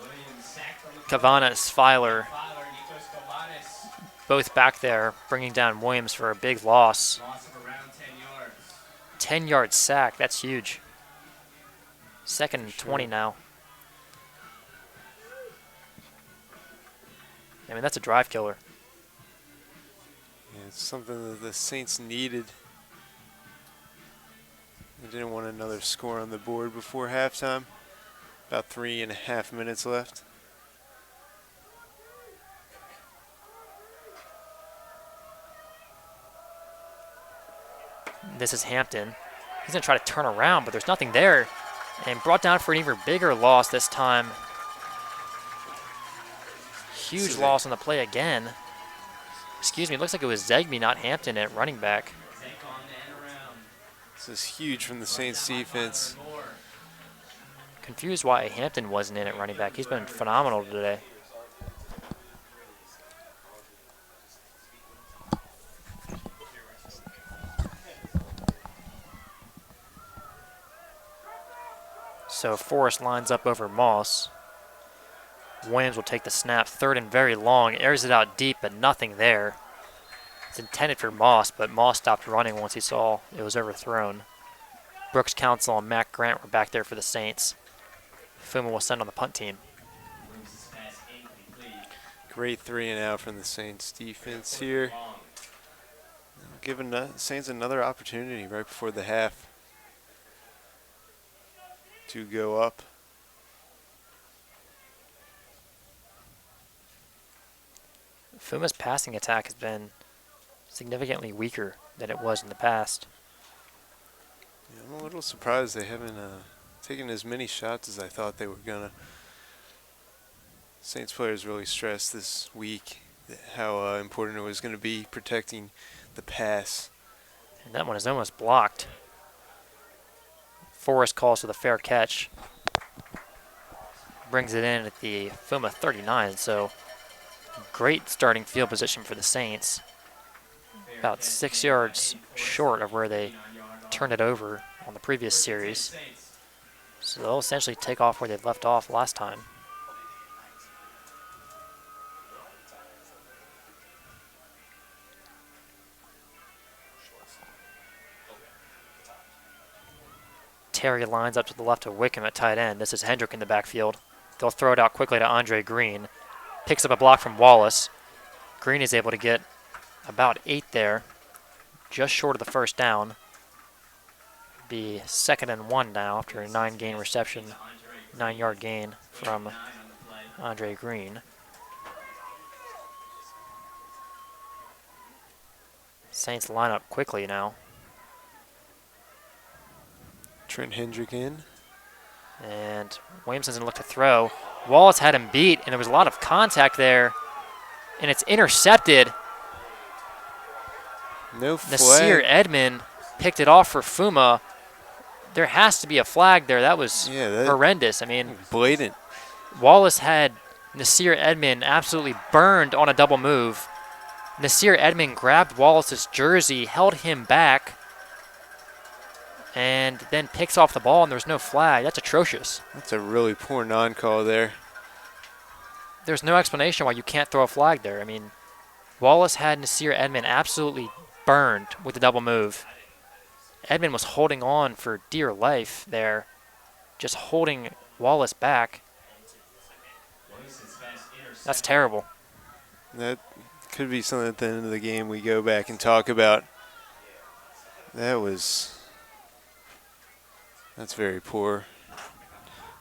Williams sacked from the Cavanas, Filer, Fowler, Nicolas Cavanes. both back there, bringing down Williams for a big loss. Loss of around 10 yards. 10-yard sack, that's huge. Second and 20 now. I mean, that's a drive killer. Yeah, it's something that the Saints needed. They didn't want another score on the board before halftime. About 3.5 minutes left. This is Hampton. He's going to try to turn around, but there's nothing there. And brought down for an even bigger loss this time. Huge loss on the play again. Excuse me, it looks like it was Zegby, not Hampton, at running back. This is huge from the Saints defense. Confused why Hampton wasn't in at running back. He's been phenomenal today. So Forrest lines up over Moss. Williams will take the snap, third and very long, airs it out deep, but nothing there. It's intended for Moss, but Moss stopped running once he saw it was overthrown. Brooks Council and Matt Grant were back there for the Saints. FUMA will send on the punt team. Great 3 and out from the Saints defense here. Giving the Saints another opportunity right before the half to go up. FUMA's passing attack has been significantly weaker than it was in the past. Yeah, I'm a little surprised they haven't taken as many shots as I thought they were gonna. Saints players really stressed this week how important it was going to be protecting the pass. And that one is almost blocked. Forrest calls for the fair catch. Brings it in at the FUMA 39, so great starting field position for the Saints. About 6 yards short of where they turned it over on the previous series. So they'll essentially take off where they left off last time. Terry lines up to the left of Wickham at tight end. This is Hendrick in the backfield. They'll throw it out quickly to Andre Green. Picks up a block from Wallace. Green is able to get about 8 there, just short of the first down. Be 2nd and 1 now after a 9-gain reception, 9-yard gain from Andre Green. Saints line up quickly now. Trent Hendrick in. And Williams doesn't look to throw. Wallace had him beat, and there was a lot of contact there. And it's intercepted. No flag. Nasir Edmond picked it off for FUMA. There has to be a flag there. That was horrendous. I mean, blatant. Wallace had Nasir Edmond absolutely burned on a double move. Nasir Edmond grabbed Wallace's jersey, held him back, and then picks off the ball, and there's no flag. That's atrocious. That's a really poor non-call there. There's no explanation why you can't throw a flag there. I mean, Wallace had Nasir Edmond absolutely burned with the double move. Edmond was holding on for dear life there, just holding Wallace back. That's terrible. That could be something at the end of the game we go back and talk about. That's very poor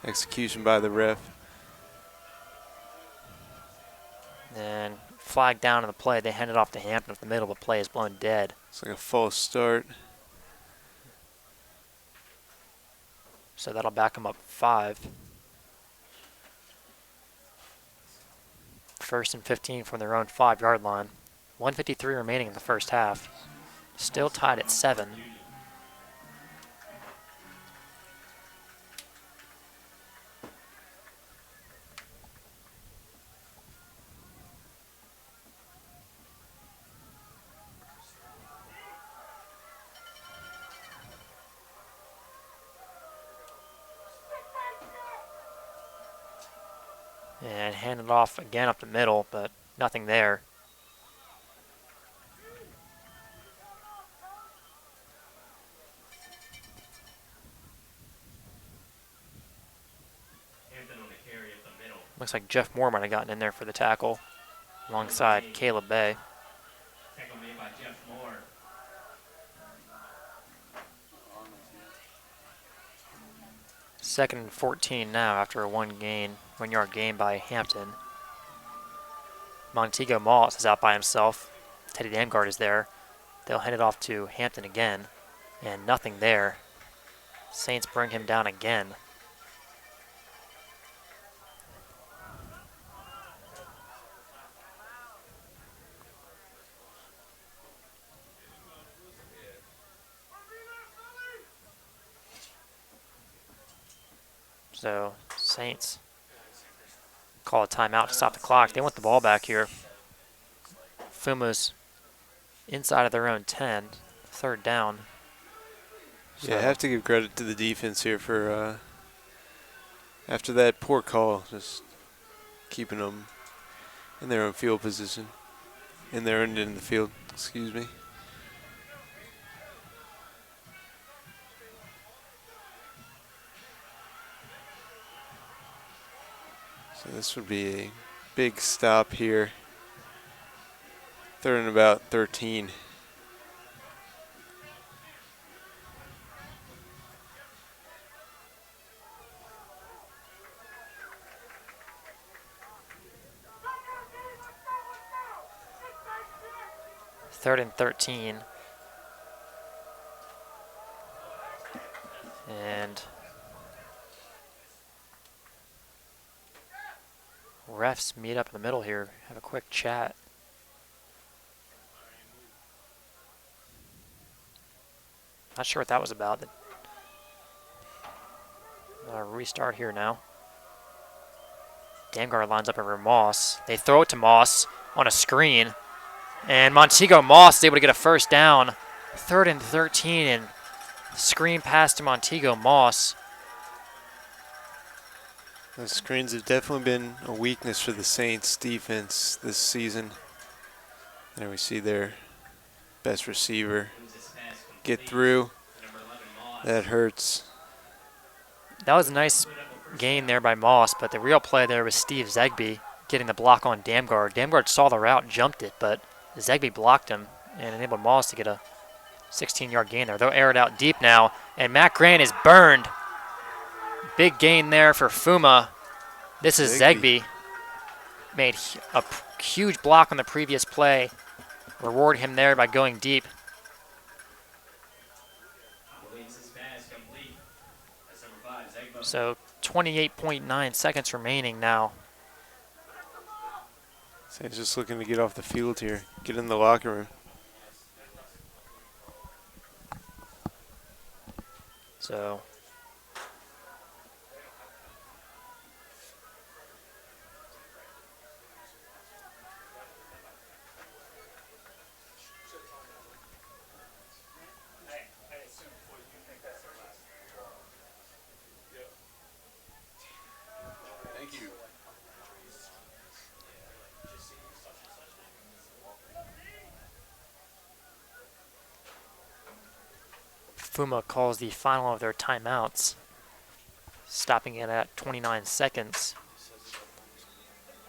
execution by the ref. And flag down in the play. They hand it off to Hampton if the middle of the play is blown dead. It's like a false start. So that'll back them up 5. 1st and 15 from their own 5-yard line. 1:53 remaining in the first half. Still tied at 7. And hand it off again up the middle, but nothing there. Looks like Jeff Moore might have gotten in there for the tackle alongside Caleb Bay. Tackle made by Jeff Moore. Second and 14 now after a 1-yard gain by Hampton. Montego Moss is out by himself. Teddy Damgard is there. They'll hand it off to Hampton again, and nothing there. Saints bring him down again. So Saints call a timeout to stop the clock. They want the ball back here. FUMA's inside of their own 10, third down. Yeah, I have to give credit to the defense here for after that poor call, just keeping them in their own field position, in their end in the field. Excuse me. So this would be a big stop here. Third and about 13. Third and 13. And refs meet up in the middle here, have a quick chat. Not sure what that was about. Restart here now. Damgard lines up over Moss. They throw it to Moss on a screen. And Montego Moss is able to get a first down. Third and 13, and screen pass to Montego Moss. The screens have definitely been a weakness for the Saints defense this season. There we see their best receiver get through. That hurts. That was a nice gain there by Moss, but the real play there was Steve Zegby getting the block on Damgard. Damgard saw the route and jumped it, but Zegby blocked him and enabled Moss to get a 16-yard gain there. They'll air it out deep now, and Matt Grant is burned. Big gain there for FUMA. This is Zegby. Made a huge block on the previous play. Reward him there by going deep. So 28.9 seconds remaining now. Saints just looking to get off the field here, get in the locker room. So FUMA calls the final of their timeouts, stopping it at 29 seconds.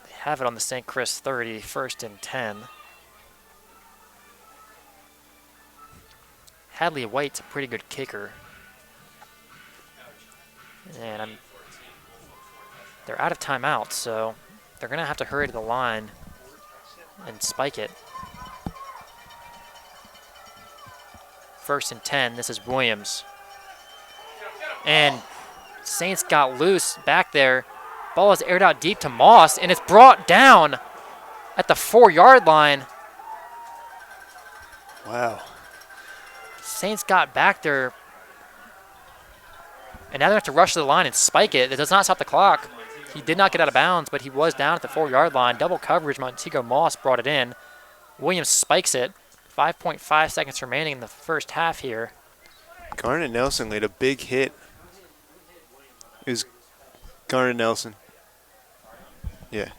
They have it on the St. Chris 30, first and 10. Hadley White's a pretty good kicker. And they're out of timeouts, so they're going to have to hurry to the line and spike it. First and 10, this is Williams. And Saints got loose back there. Ball is aired out deep to Moss, and it's brought down at the 4-yard line. Wow. Saints got back there, and now they have to rush to the line and spike it. It does not stop the clock. He did not get out of bounds, but he was down at the 4-yard line. Double coverage, Montego Moss brought it in. Williams spikes it. 5.5 seconds remaining in the first half here. Garnet Nelson laid a big hit. It was Garnet Nelson. Yeah.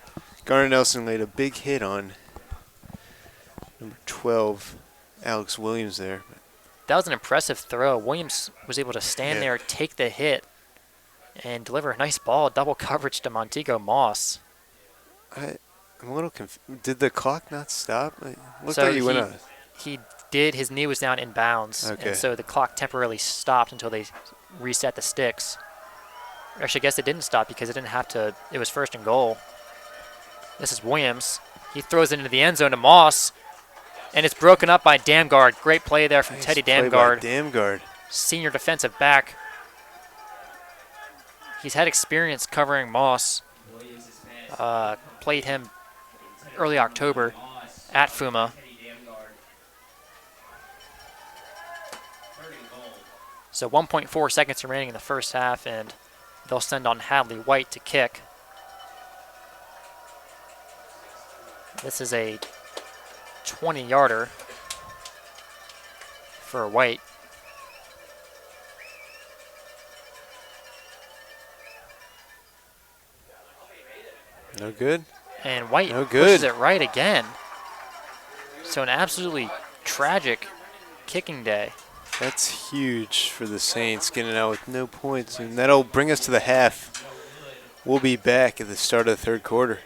Garnet Nelson laid a big hit on number 12, Alex Williams there. That was an impressive throw. Williams was able to stand there, take the hit, and deliver a nice ball, double coverage to Montego Moss. I'm a little confused. Did the clock not stop? It looked So like he went on. he did, his knee was down in bounds, Okay. and so the clock temporarily stopped until they reset the sticks. Actually, I guess it didn't stop because it didn't have to, it was first and goal. This is Williams. He throws it into the end zone to Moss, and it's broken up by Damgard. Great play there from Nice Teddy play by Damgard, Damgard. senior defensive back. He's had experience covering Moss. Williams' pass. Played him early October at FUMA. Teddy Damgard. Third and goal. So 1.4 seconds remaining in the first half, and they'll send on Hadley White to kick. This is a 20-yarder for White. No good. And White No pushes good. it right again. So an absolutely tragic kicking day. That's huge for the Saints, getting out with no points, and that'll bring us to the half. We'll be back at the start of the third quarter.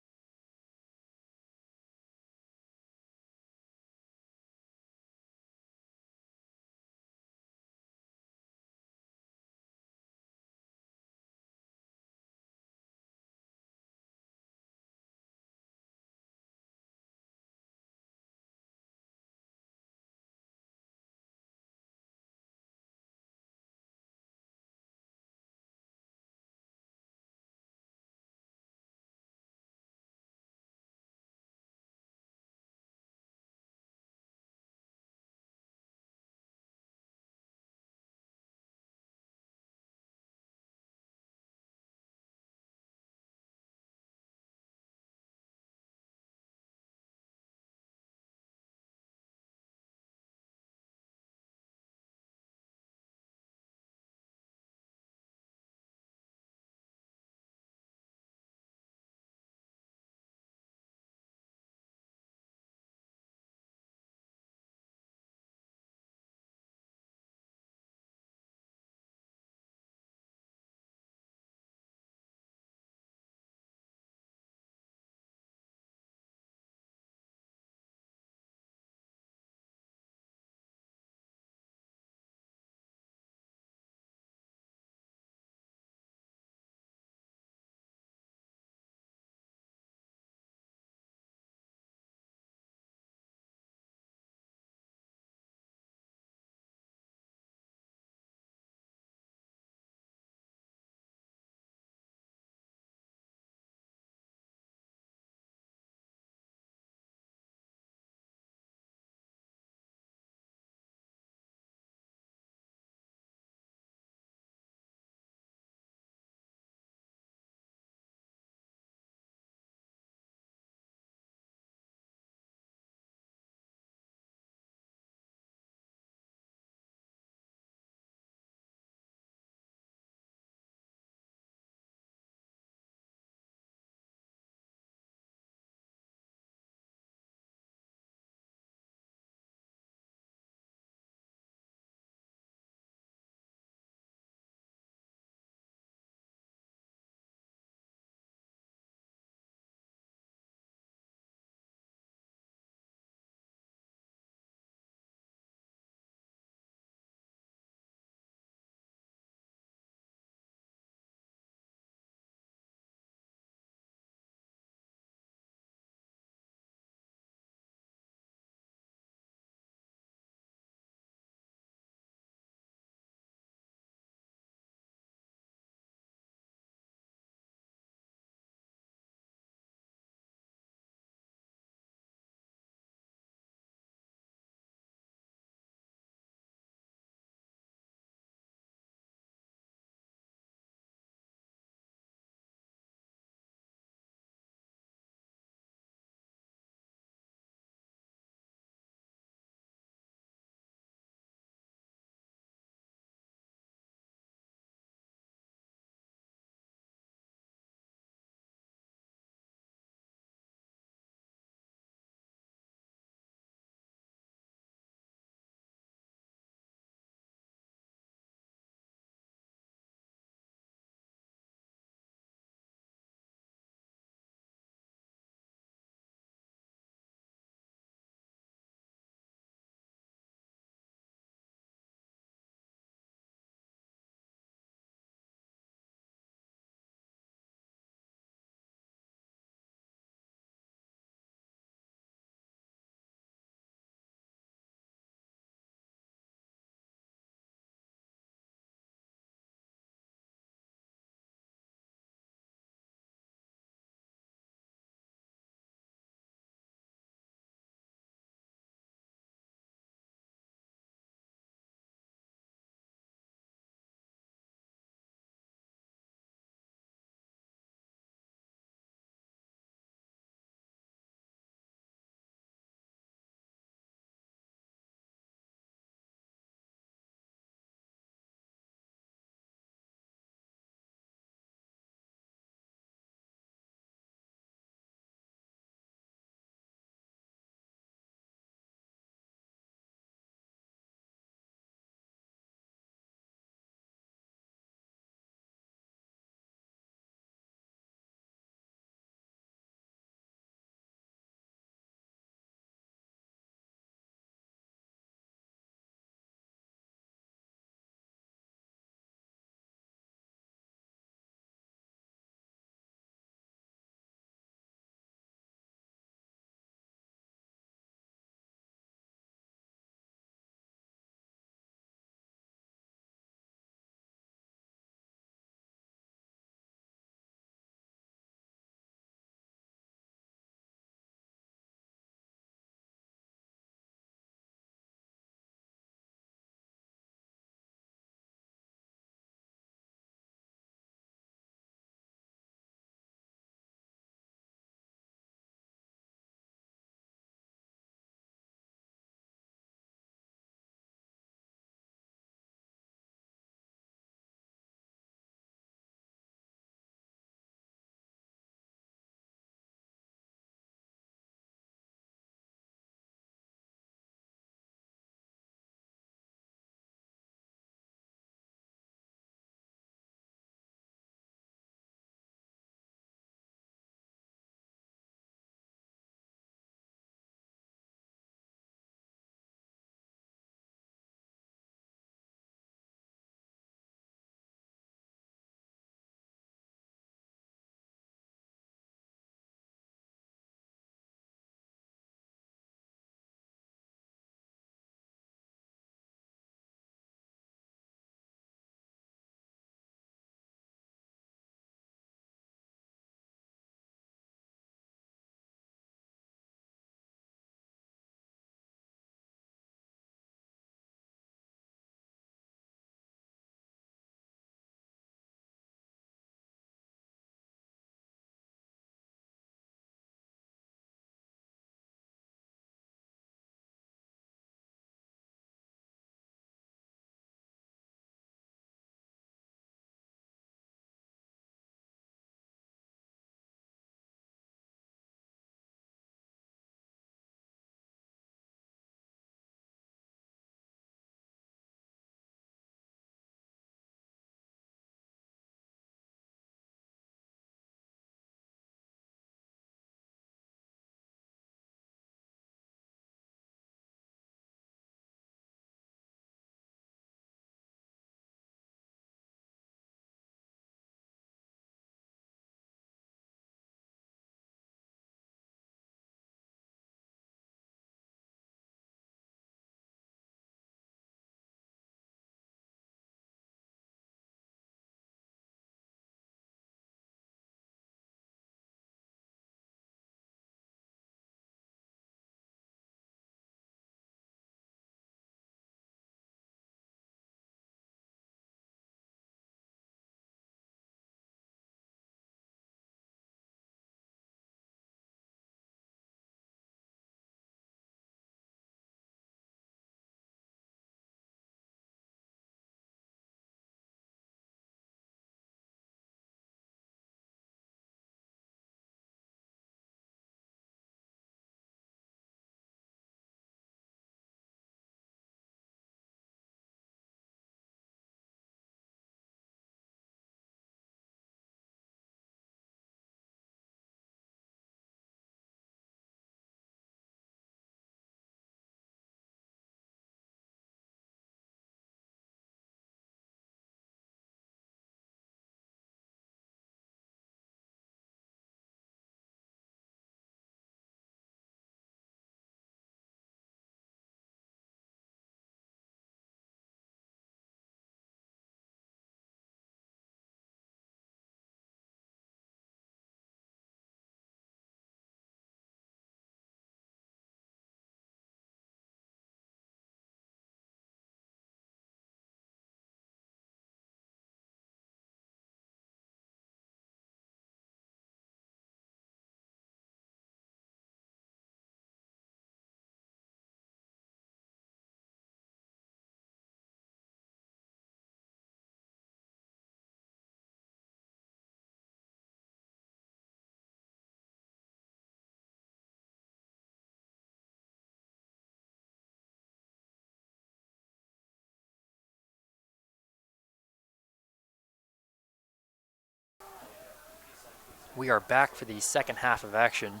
We are back for the second half of action.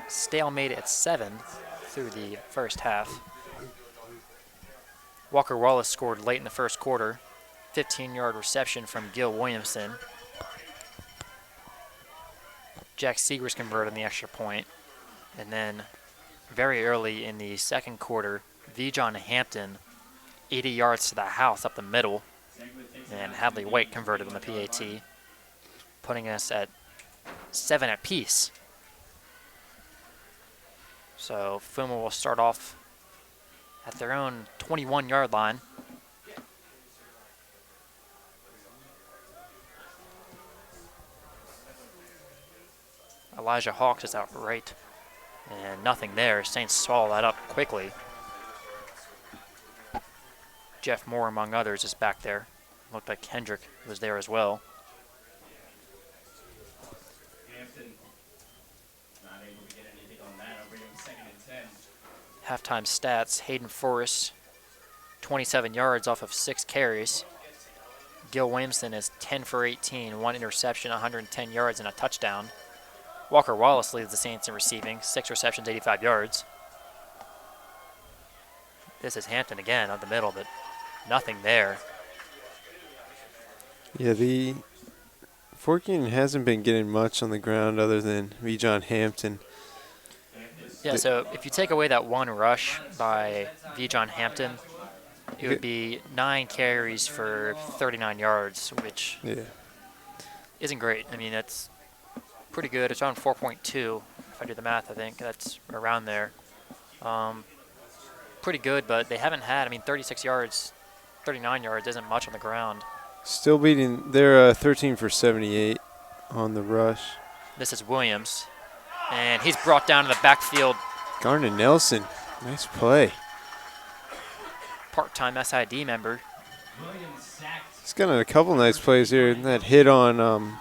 Stalemate at 7 through the first half. Walker Wallace scored late in the first quarter. 15-yard reception from Gil Williamson. Jack Seegers converted on the extra point. And then very early in the second quarter, John Hampton, 80 yards to the house up the middle. And Hadley White converted on the PAT, putting us at 7 apiece. So FUMA will start off at their own 21-yard line. Elijah Hawks is out right, and nothing there. Saints swallow that up quickly. Jeff Moore, among others, is back there. Looked like Kendrick was there as well. Hampton not able to get anything on that. Over here, 2nd and 10. Halftime stats, Hayden Forrest, 27 yards off of 6 carries. Gil Williamson is 10 for 18, 1 interception, 110 yards, and a touchdown. Walker Wallace leads the Saints in receiving, 6 receptions, 85 yards. This is Hampton again up the middle, but nothing there. Yeah, the Fort Union hasn't been getting much on the ground other than John Hampton. Yeah, so if you take away that one rush by John Hampton, it would be 9 carries for 39 yards, which isn't great. I mean, that's pretty good. It's around 4.2, if I do the math, I think. That's around there. Pretty good, but they haven't had, 36 yards, 39 yards isn't much on the ground. Still beating, they're 13 for 78 on the rush. This is Williams, and he's brought down to the backfield. Garner Nelson, nice play. Part-time SID member. Williams sacked. He's got a couple nice plays here. That hit on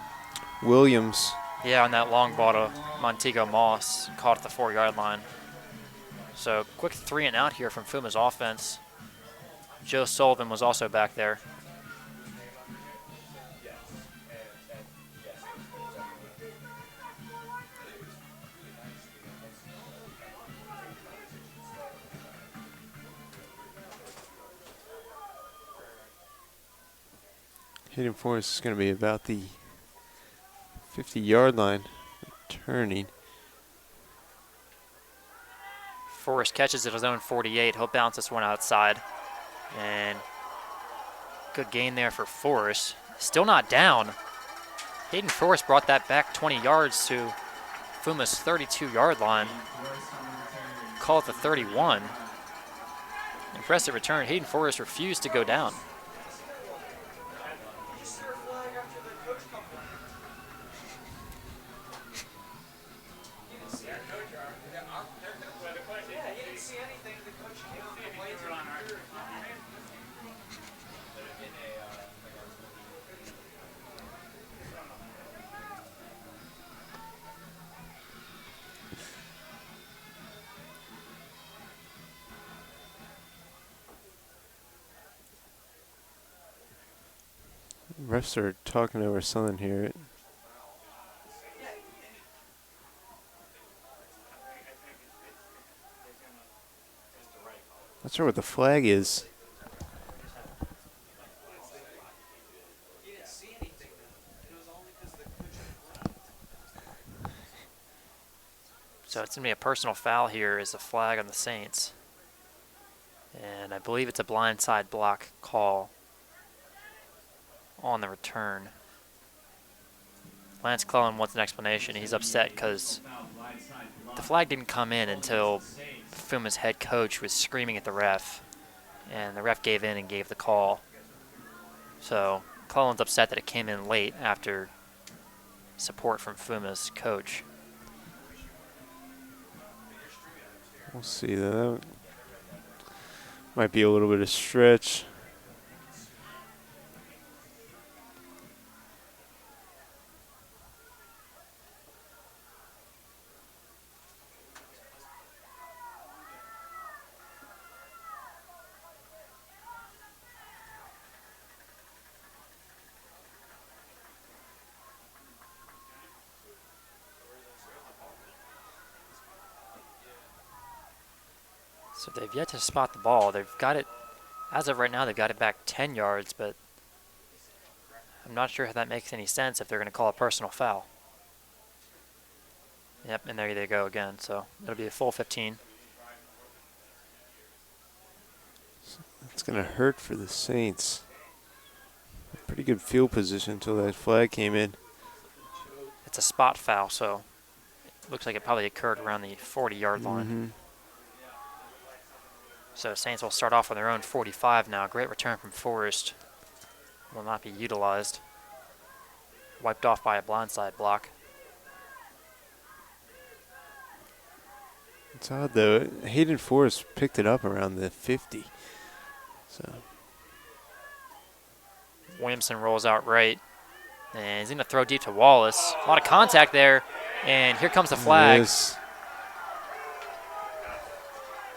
Williams. Yeah, on that long ball to Montego Moss, caught at the 4-yard line. So quick 3 and out here from FUMA's offense. Joe Sullivan was also back there. Hayden Forrest is going to be about the 50-yard line, returning. Forrest catches at his own 48. He'll bounce this one outside. And good gain there for Forrest. Still not down. Hayden Forrest brought that back 20 yards to FUMA's 32-yard line. Call it the 31. Impressive return. Hayden Forrest refused to go down. Refs are talking over something here. Not sure what the flag is. So it's going to be a personal foul here as a flag on the Saints. And I believe it's a blindside block call on the return. Lance Clellan wants an explanation. He's upset because the flag didn't come in until FUMA's head coach was screaming at the ref, and the ref gave in and gave the call. So Clellan's upset that it came in late after support from FUMA's coach. We'll see that. Might be a little bit of stretch. So they've yet to spot the ball. They've got it, as of right now, they've got it back 10 yards, but I'm not sure how that makes any sense if they're going to call a personal foul. Yep, and there they go again. So it'll be a full 15. It's going to hurt for the Saints. Pretty good field position until that flag came in. It's a spot foul, so it looks like it probably occurred around the 40-yard line. So Saints will start off on their own 45 now. Great return from Forrest. Will not be utilized. Wiped off by a blindside block. It's odd, though. Hayden Forrest picked it up around the 50. So Williamson rolls out right. And he's going to throw deep to Wallace. A lot of contact there. And here comes the flag.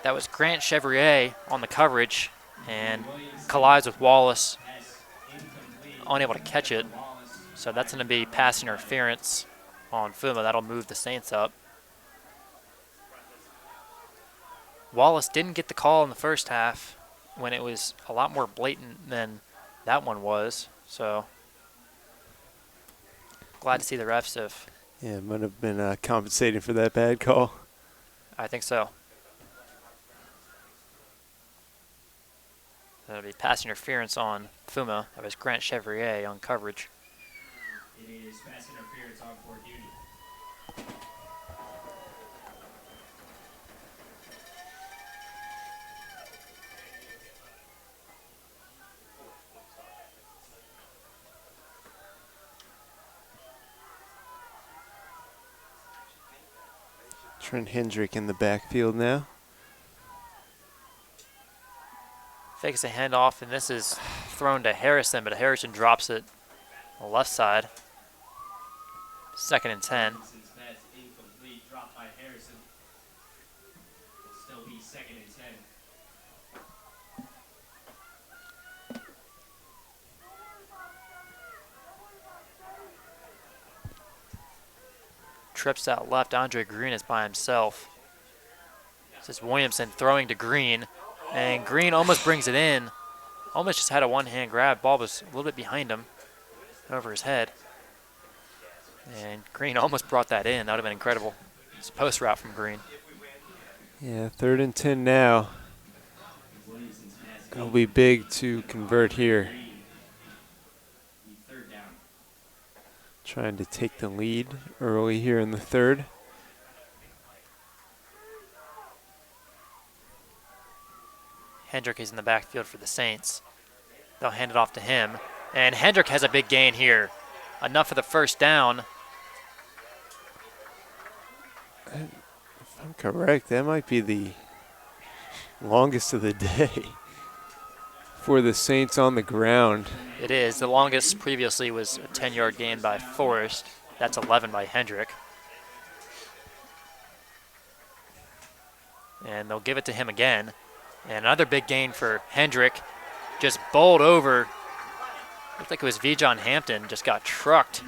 That was Grant Chevrier on the coverage. And collides with Wallace. Unable to catch it. So that's going to be pass interference on FUMA. That'll move the Saints up. Wallace didn't get the call in the first half when it was a lot more blatant than that one was. So glad to see the refs have. Yeah, might have been compensating for that bad call. I think so. That'll be pass interference on FUMA. That was Grant Chevrier on coverage. It is pass interference on court duty. Trent Hendrick in the backfield now. Fakes a handoff, and this is thrown to Harrison, but Harrison drops it on the left side. 2nd and 10. That's incomplete. Dropped by Harrison. Will still be 2nd and 10. Trips out left. Andre Green is by himself. This is Williamson throwing to Green, and Green almost brings it in. Almost just had a one-hand grab. Ball was a little bit behind him, over his head. And Green almost brought that in. That would have been incredible. It's a post route from Green. Yeah, 3rd and 10 now. It'll be big to convert here. Third down. Trying to take the lead early here in the 3rd. Hendrick is in the backfield for the Saints. They'll hand it off to him. And Hendrick has a big gain here. Enough for the first down. If I'm correct, that might be the longest of the day for the Saints on the ground. It is. The longest previously was a 10-yard gain by Forrest. That's 11 by Hendrick. And they'll give it to him again. And another big gain for Hendrick. Just bowled over. Looked like it was Vjon Hampton. Just got trucked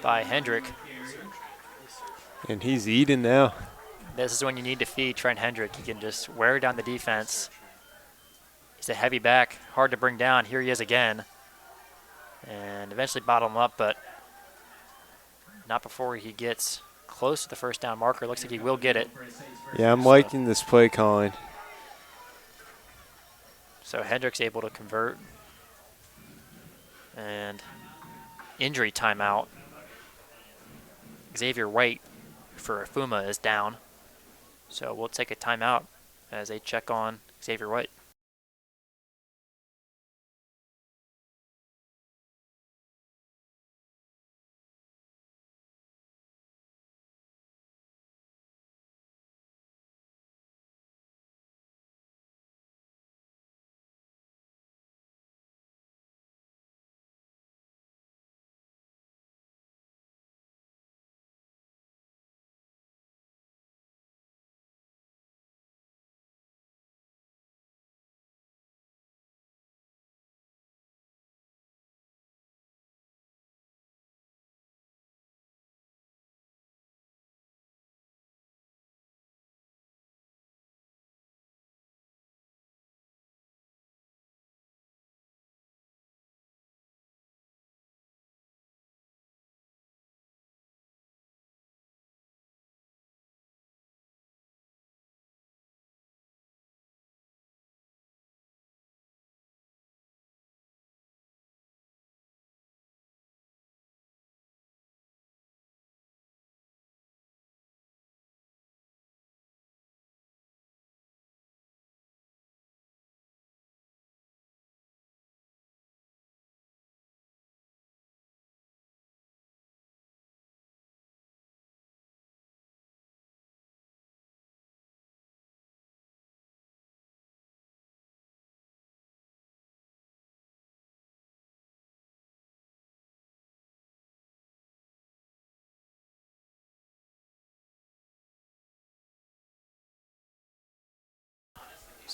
by Hendrick. And he's eating now. This is when you need to feed Trent Hendrick. He can just wear down the defense. He's a heavy back, hard to bring down. Here he is again. And eventually bottle him up, but not before he gets close to the first down marker. Looks like he will get it. Yeah, I'm liking this play calling. So Hendrick's able to convert. And injury timeout. Xavier White for FUMA is down. So we'll take a timeout as they check on Xavier White.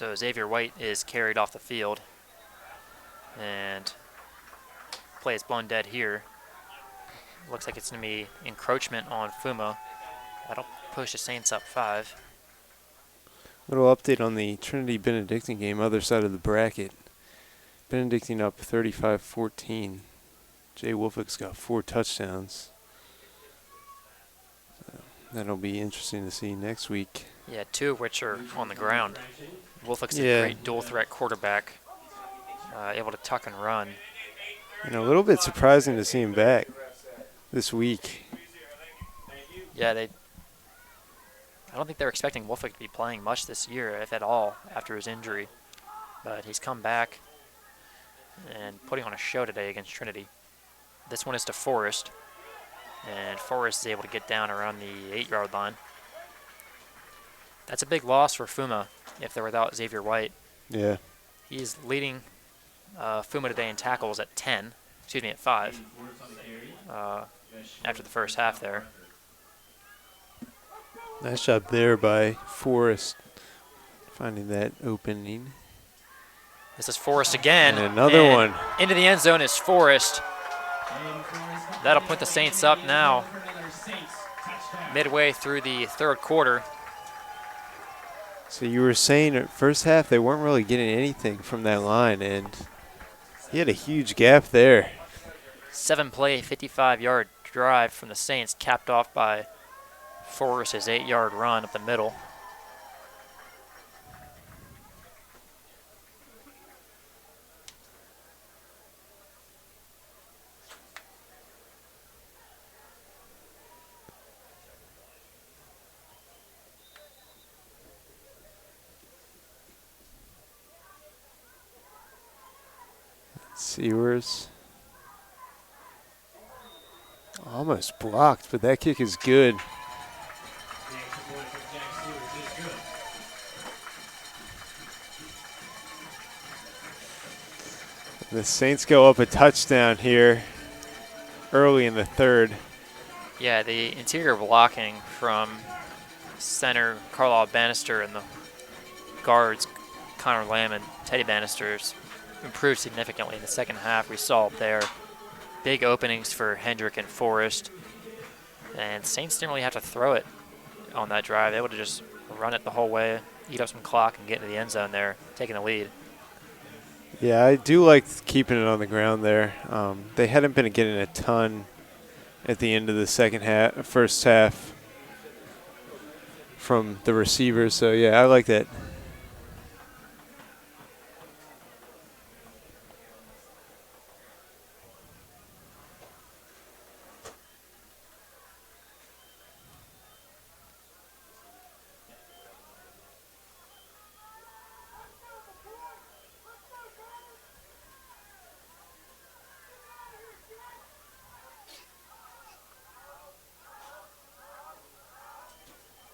So Xavier White is carried off the field. And play is blown dead here. Looks like it's going to be encroachment on FUMA. That'll push the Saints up 5. Little update on the Trinity Benedictine game, other side of the bracket. Benedictine up 35-14. Jay Wolfick's got 4 touchdowns. That'll be interesting to see next week. Yeah, 2 of which are on the ground. Wolfick's a Yeah. great dual threat quarterback, able to tuck and run. And a little bit surprising to see him back this week. Yeah, I don't think they're expecting Wolfick to be playing much this year, if at all, after his injury. But he's come back and putting on a show today against Trinity. This one is to Forrest, and Forrest is able to get down around the 8-yard line. That's a big loss for FUMA if they're without Xavier White. Yeah. He's leading FUMA today in tackles at 5 after the first half there. Nice job there by Forrest, finding that opening. This is Forrest again. And another one. Into the end zone is Forrest. That'll put the Saints up now, midway through the 3rd quarter. So you were saying at first half they weren't really getting anything from that line, and he had a huge gap there. 7-play, 55-yard drive from the Saints, capped off by Forrest's 8-yard run up the middle. Sewers. Almost blocked, but that kick is good. The Saints go up a touchdown here early in the 3rd. Yeah, the interior blocking from center Carlisle Bannister and the guards Connor Lamb and Teddy Bannister's improved significantly in the second half. We saw it there. Big openings for Hendrick and Forrest. And Saints didn't really have to throw it on that drive. They able to just run it the whole way, eat up some clock, and get into the end zone there, taking the lead. Yeah, I do like keeping it on the ground there. They hadn't been getting a ton at the end of the first half from the receivers. So, yeah, I like that.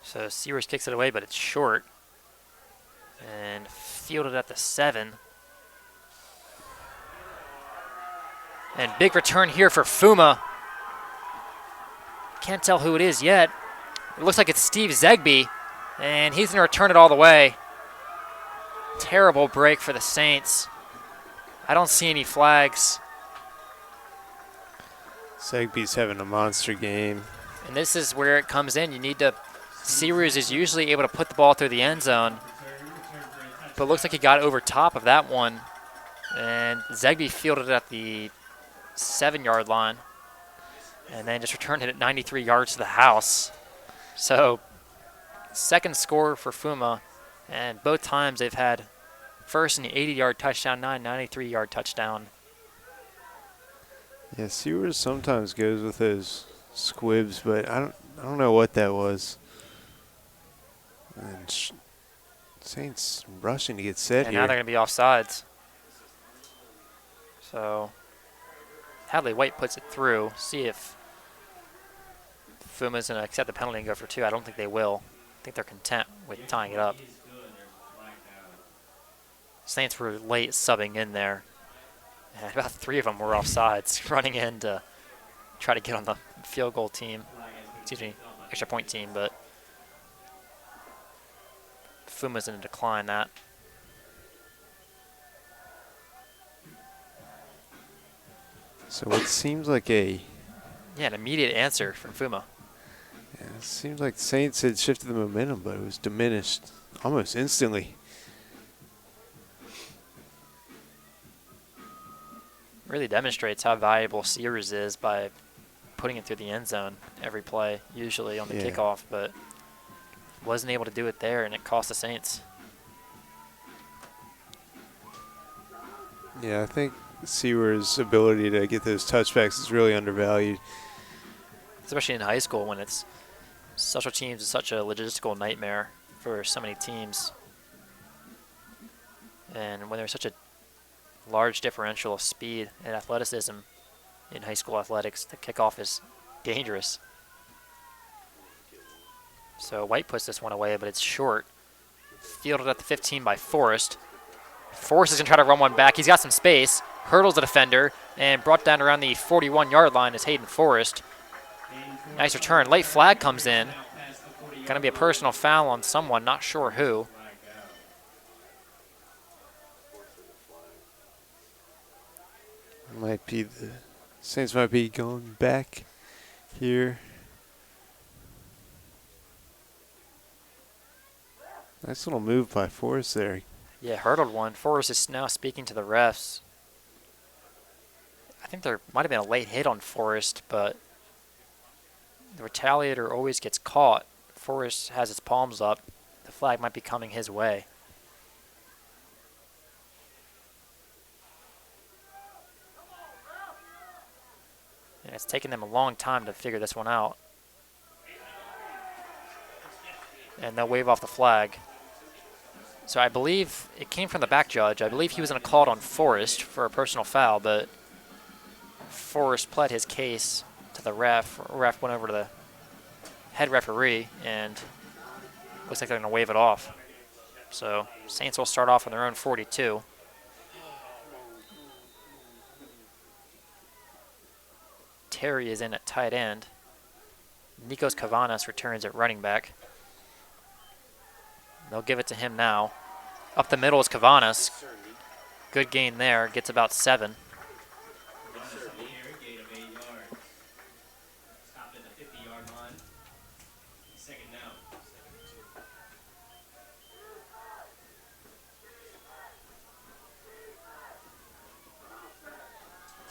So Sears kicks it away, but it's short. And fielded at the 7. And big return here for FUMA. Can't tell who it is yet. It looks like it's Steve Zegby, and he's going to return it all the way. Terrible break for the Saints. I don't see any flags. Segby's having a monster game. And this is where it comes in. You need to. Sears is usually able to put the ball through the end zone, but it looks like he got over top of that one. And Zegby fielded it at the 7-yard line and then just returned it at 93 yards to the house. So, second score for FUMA, and both times they've had first in the 80-yard touchdown, 93-yard touchdown. Yeah, Sewers sometimes goes with those squibs, but I don't know what that was. And Saints rushing to get set And here. now they're going to be offsides. So, Hadley White puts it through. See if FUMA's going to accept the penalty and go for 2. I don't think they will. I think they're content with tying it up. Saints were late subbing in there. And about 3 of them were offsides, running in to try to get on the field goal team. Excuse me, extra point team, but FUMA's in a decline that. So it seems like a Yeah, an immediate answer from FUMA. Yeah, it seemed like the Saints had shifted the momentum, but it was diminished almost instantly. Really demonstrates how valuable Sears is by putting it through the end zone every play, usually on the Yeah. kickoff, but wasn't able to do it there, and it cost the Saints. Yeah, I think Sewer's ability to get those touchbacks is really undervalued. Especially in high school when it's special teams is such a logistical nightmare for so many teams. And when there's such a large differential of speed and athleticism in high school athletics, the kickoff is dangerous. So White puts this one away, but it's short. Fielded at the 15 by Forrest. Forrest is going to try to run one back. He's got some space, hurdles the defender, and brought down around the 41-yard line is Hayden Forrest. Nice return. Late flag comes in. Going to be a personal foul on someone, not sure who. Might be the Saints might be going back here. Nice little move by Forrest there. Yeah, hurdled one. Forrest is now speaking to the refs. I think there might have been a late hit on Forrest, but the retaliator always gets caught. Forrest has his palms up. The flag might be coming his way. And it's taken them a long time to figure this one out. And they'll wave off the flag. So I believe it came from the back judge. I believe he was going to call it on Forrest for a personal foul, but Forrest pled his case to the ref. Ref went over to the head referee, and looks like they're going to wave it off. So Saints will start off on their own 42. Terry is in at tight end. Nikos Kavanas returns at running back. They'll give it to him now. Up the middle is Kavanas. Good gain there. Gets about 7. Gain of 8 yards. Stopped at the 50-yard line. Second down.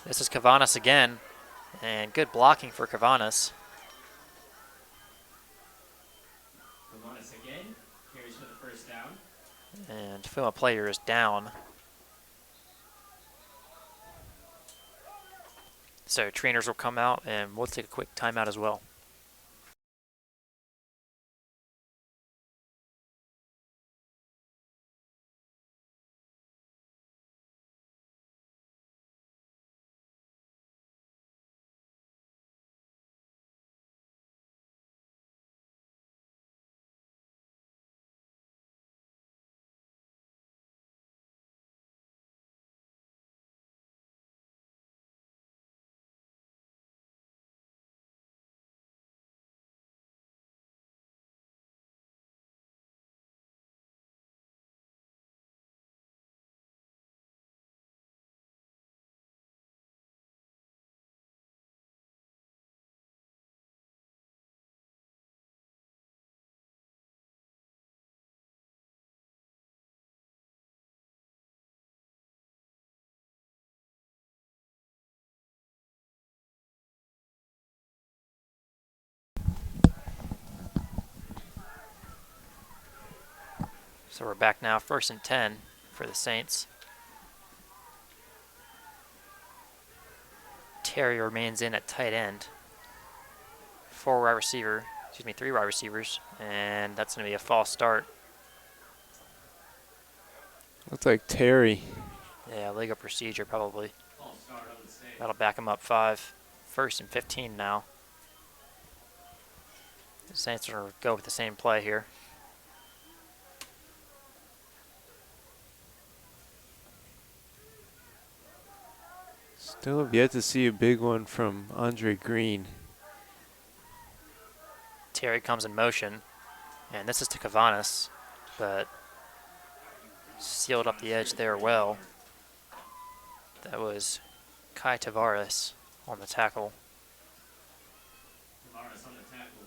This is Kavanas again. And good blocking for Kavanas. Romanis again. Carries for the first down. And FUMA player is down. So trainers will come out, and we'll take a quick timeout as well. So we're back now, 1st and 10 for the Saints. Terry remains in at tight end. 3 wide receivers, and that's going to be a false start. Looks like Terry. Yeah, legal procedure probably. False start on the Saints. That'll back him up 5. 1st and 15 now. The Saints will go with the same play here. Still have yet to see a big one from Andre Green. Terry comes in motion, and this is to Kavanas, but sealed up the edge there well. That was Kai Tavares on the tackle. Tavares on the tackle.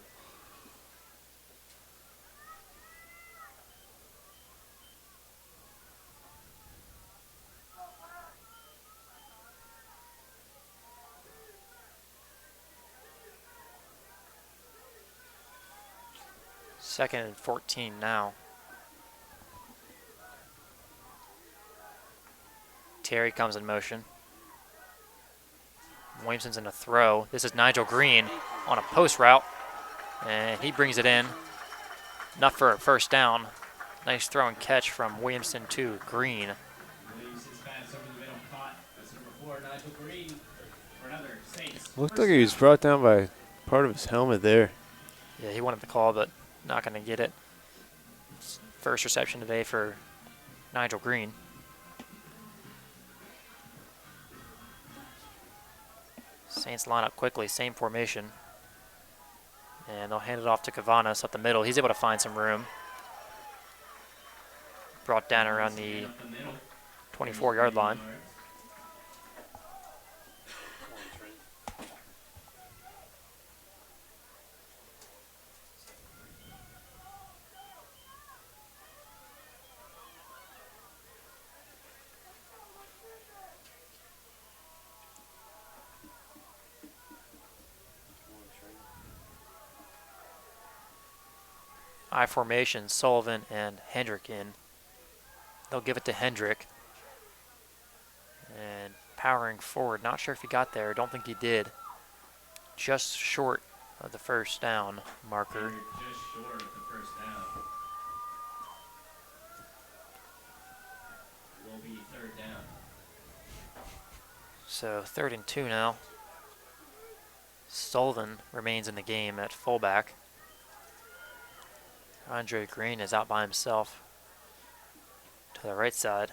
Second and 14 now. Terry comes in motion. Williamson's in a throw. This is Nigel Green on a post route, and he brings it in. Enough for a first down. Nice throw and catch from Williamson to Green. Williamson's pass over the middle caught. That's number 4, Nigel Green, for another Saints. Looked like he was brought down by part of his helmet there. Yeah, he wanted the call, but not going to get it. First reception today for Nigel Green. Saints line up quickly, same formation. And they'll hand it off to Cavanas up the middle. He's able to find some room. Brought down around the 24-yard line. I formation, Sullivan and Hendrick in. They'll give it to Hendrick. And powering forward, not sure if he got there, don't think he did. Just short of the first down marker. Just short of the first down. Will be 3rd down. So 3rd and 2 now. Sullivan remains in the game at fullback. Andre Green is out by himself to the right side.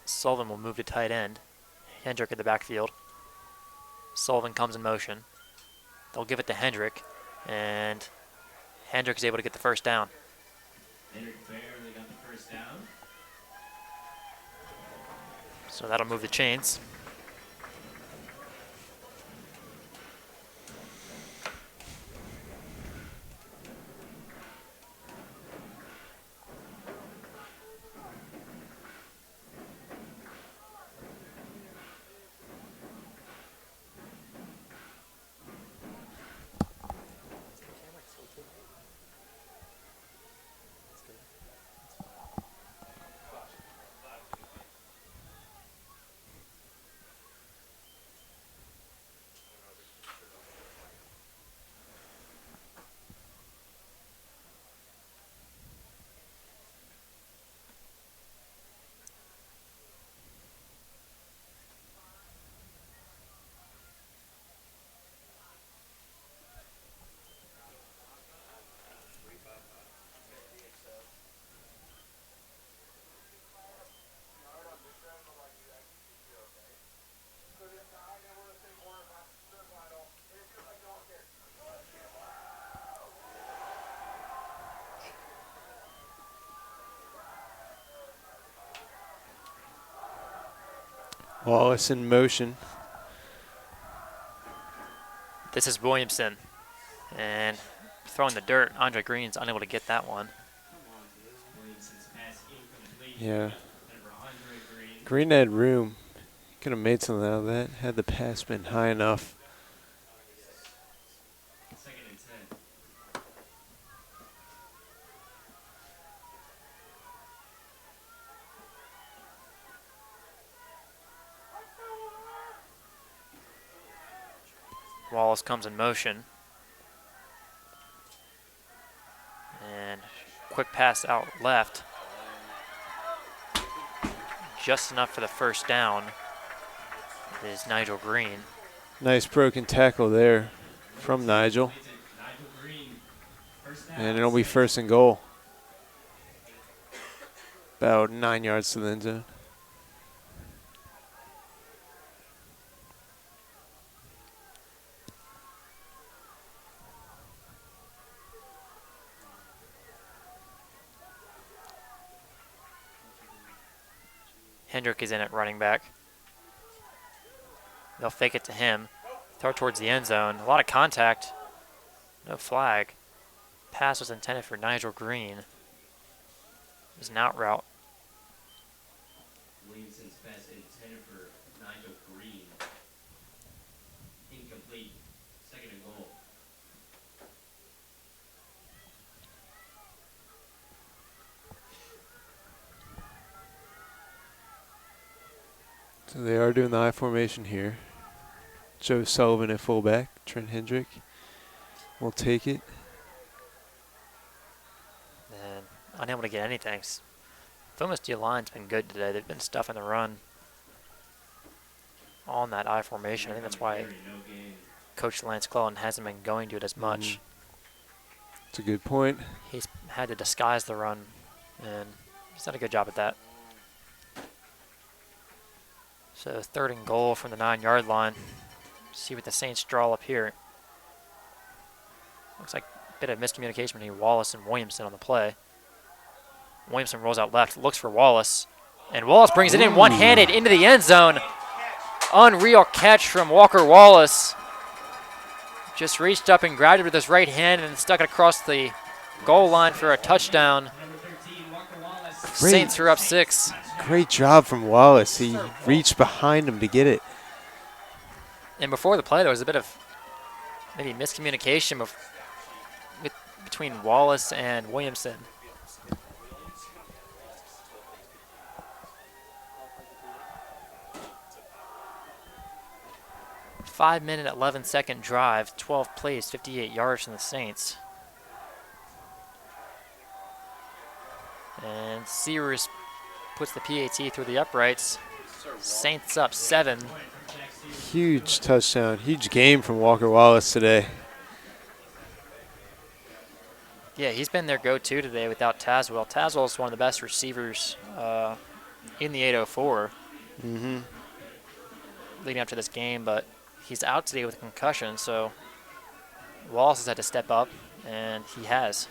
Sullivan will move to tight end. Hendrick at the backfield. Sullivan comes in motion. They'll give it to Hendrick, and Hendrick is able to get the first down. Hendrick barely got the first down. So that'll move the chains. Wallace in motion. This is Williamson, and throwing the dirt. Andre Green's unable to get that one. Williamson's pass incomplete. Yeah. Number Andre Green. Green had room. Could have made something out of that had the pass been high enough. 2nd and 10. Wallace comes in motion. And quick pass out left. Just enough for the first down is Nigel Green. Nice broken tackle there from Nigel. Nigel Green. First down. And it'll be 1st and goal. About 9 yards to the end zone. Hendrick is in at running back. They'll fake it to him. Throw it towards the end zone. A lot of contact. No flag. Pass was intended for Nigel Green. It was an out route. Williamson's pass intended for Nigel Green. Incomplete. Second and goal. So they are doing the I formation here. Joe Sullivan at fullback. Trent Hendrick will take it. And unable to get anything. FUMA's D line's been good today. They've been stuffing the run on that I formation. I think that's why Coach Lance Clellan hasn't been going to it as much. It's a good point. He's had to disguise the run, and he's done a good job at that. So 3rd and goal from the 9-yard line. See what the Saints draw up here. Looks like a bit of miscommunication between Wallace and Williamson on the play. Williamson rolls out left, looks for Wallace, and Wallace brings it in one-handed into the end zone. Unreal catch from Walker Wallace. Just reached up and grabbed it with his right hand and stuck it across the goal line for a touchdown. Saints are up 6. Great job from Wallace. He reached behind him to get it. And before the play, there was a bit of maybe miscommunication between Wallace and Williamson. Five-minute, 11-second drive, 12 plays, 58 yards from the Saints. And Sears puts the PAT through the uprights. Saints up 7. Huge touchdown. Huge game from Walker Wallace today. Yeah, he's been their go-to today without Tazwell. Tazwell is one of the best receivers in the 804 leading up to this game, but he's out today with a concussion, so Wallace has had to step up, and he has.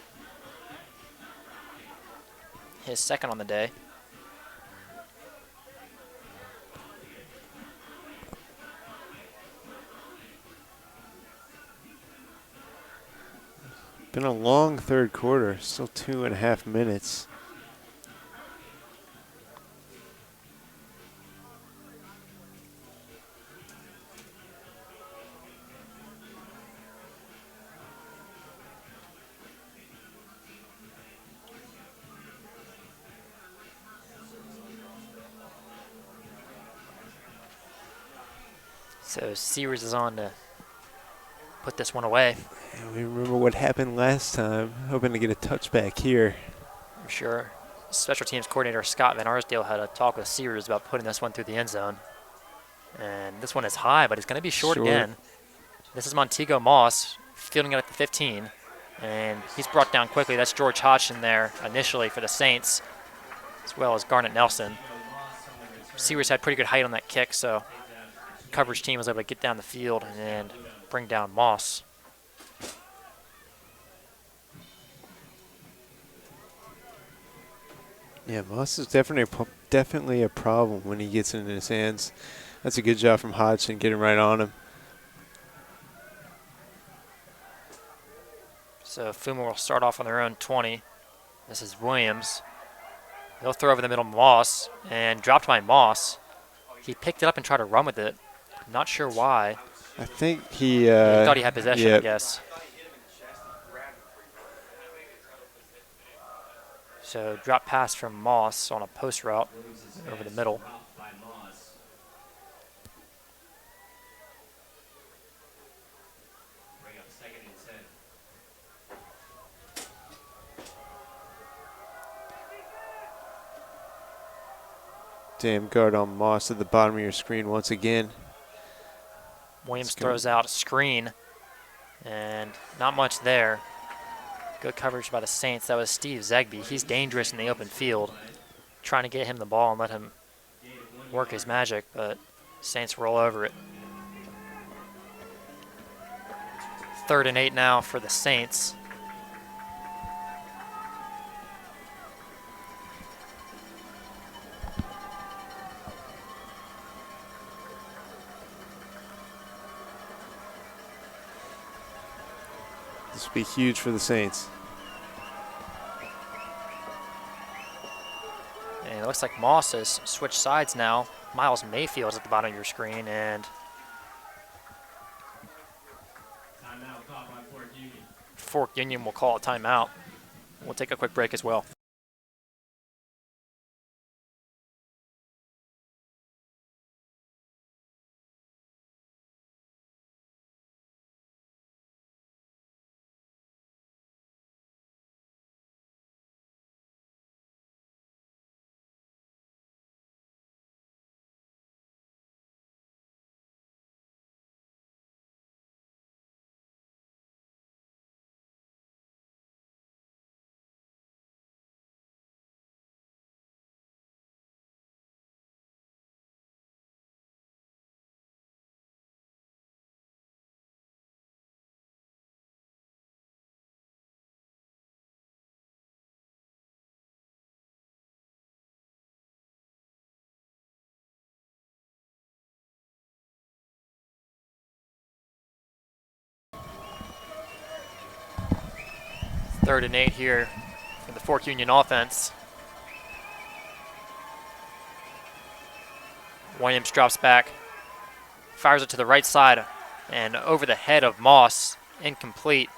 His second on the day. Been a long third quarter, still 2.5 minutes. So Sears is on to put this one away. And we remember what happened last time. Hoping to get a touchback here. I'm sure special teams coordinator Scott Van Arsdale had a talk with Sears about putting this one through the end zone. And this one is high, but it's going to be short again. This is Montego Moss fielding it at the 15. And he's brought down quickly. That's George Hodgson there initially for the Saints, as well as Garnett Nelson. Sears had pretty good height on that kick, so coverage team was able to get down the field and bring down Moss. Yeah, Moss is definitely a problem when he gets it in his hands. That's a good job from Hodgson, getting right on him. So FUMA will start off on their own 20. This is Williams. He'll throw over the middle Moss, and dropped by Moss. He picked it up and tried to run with it. Not sure why. I think he... He thought he had possession, yep. I guess. So drop pass from Moss on a post route over the middle. Bring up 2nd and 10. Damn guard on Moss at the bottom of your screen once again. Williams throws out a screen, and not much there. Good coverage by the Saints. That was Steve Zegby. He's dangerous in the open field. Trying to get him the ball and let him work his magic, but Saints roll over it. 3rd and 8 now for the Saints. This will be huge for the Saints. And it looks like Moss has switched sides now. Miles Mayfield is at the bottom of your screen, and Timeout caught by Fort Union. Fork Union will call a timeout. We'll take a quick break as well. Third and 8 here for the Fork Union offense. Williams drops back, fires it to the right side, and over the head of Moss, incomplete.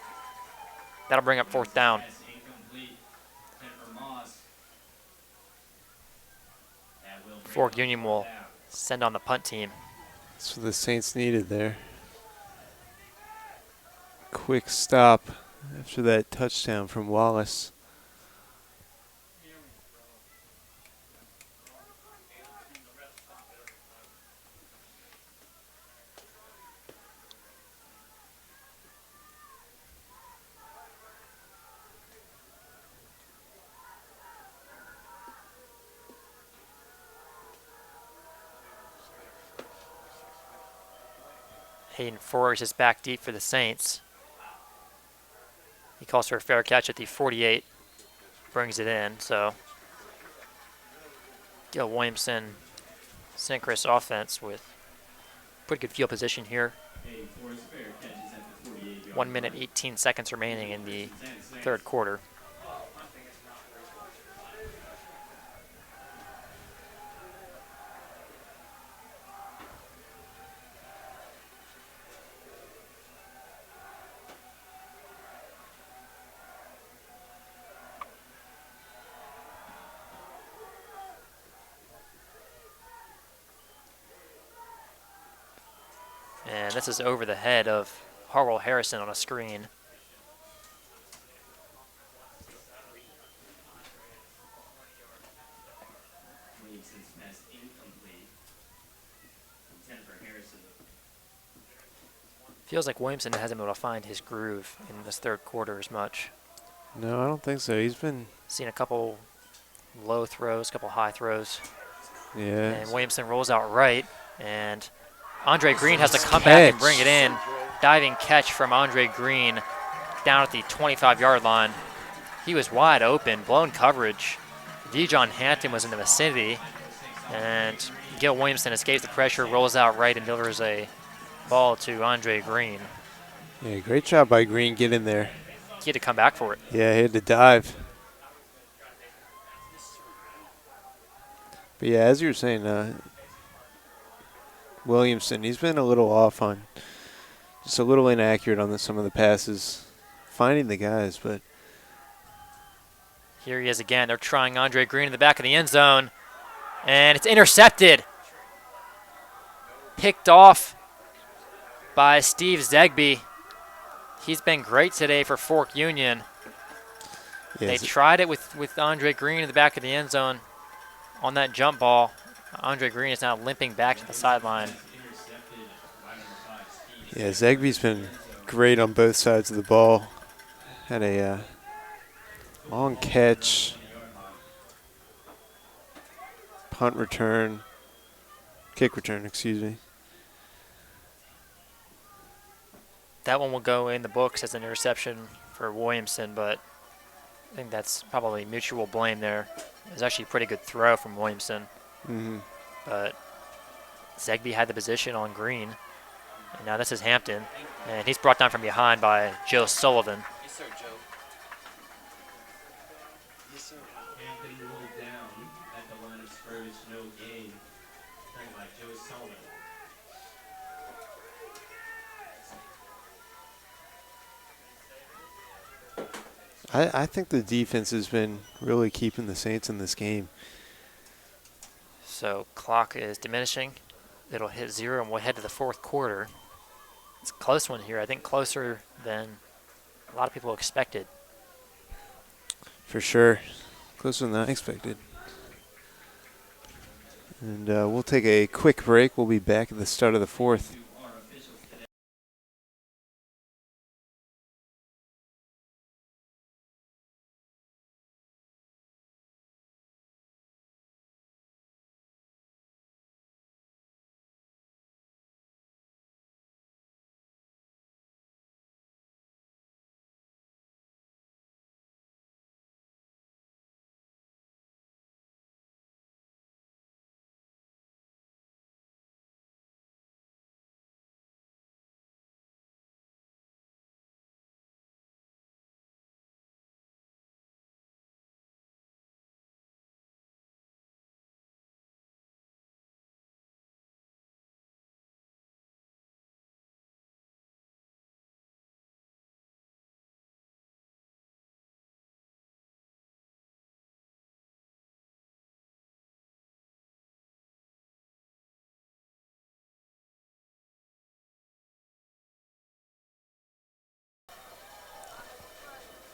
That'll bring up fourth down. Pass incomplete. And for Moss. That will bring Fork up Union fourth will down. send on the punt team. That's what the Saints needed there. Quick stop after that touchdown from Wallace. Hayden Forrest is back deep for the Saints. He calls for a fair catch at the 48, brings it in. So Gil Williamson, Sincris offense with pretty good field position here. Hayden Forrest, fair catch is at the 48-yard 1 minute, line. 18 seconds remaining in the 10 seconds. third quarter. And this is over the head of Harwell Harrison on a screen. Williamson's pass incomplete. Intent for Harrison. Feels like Williamson hasn't been able to find his groove in this third quarter as much. No, I don't think so. He's been, Seen a couple low throws, a couple high throws. yeah. And Williamson rolls out right, and Andre Green has to come back and bring it in. Diving catch from Andre Green down at the 25-yard line. He was wide open, blown coverage. Dijon Hampton was in the vicinity, and Gil Williamson escapes the pressure, rolls out right, and delivers a ball to Andre Green. Yeah, great job by Green getting there. He had to come back for it. Yeah, he had to dive. But yeah, as you were saying, Williamson, he's been a little off on, just a little inaccurate on some of the passes, finding the guys, but Here he is again. They're trying Andre Green in the back of the end zone, and it's intercepted. Picked off by Steve Zegby. He's been great today for Fork Union. yeah, They tried it with Andre Green in the back of the end zone on that jump ball. Andre Green is now limping back to the sideline. Intercepted by number 5, Steve. yeah, Zegby's been great on both sides of the ball. Had a long catch, punt return, kick return, excuse me. That one will go in the books as an interception for Williamson, but I think that's probably mutual blame there. It was actually a pretty good throw from Williamson, Mm-hmm. but Zegby had the position on Green. And now this is Hampton, and he's brought down from behind by Joe Sullivan. Yes, sir, Joe. Yes, sir. Hampton ruled down at the line of scrimmage, no gain. Played by Joe Sullivan. I think the defense has been really keeping the Saints in this game. So clock is diminishing. It'll hit 0, and we'll head to the fourth quarter. It's a close one here. I think closer than a lot of people expected. For sure. Closer than I expected. And we'll take a quick break. We'll be back at the start of the fourth.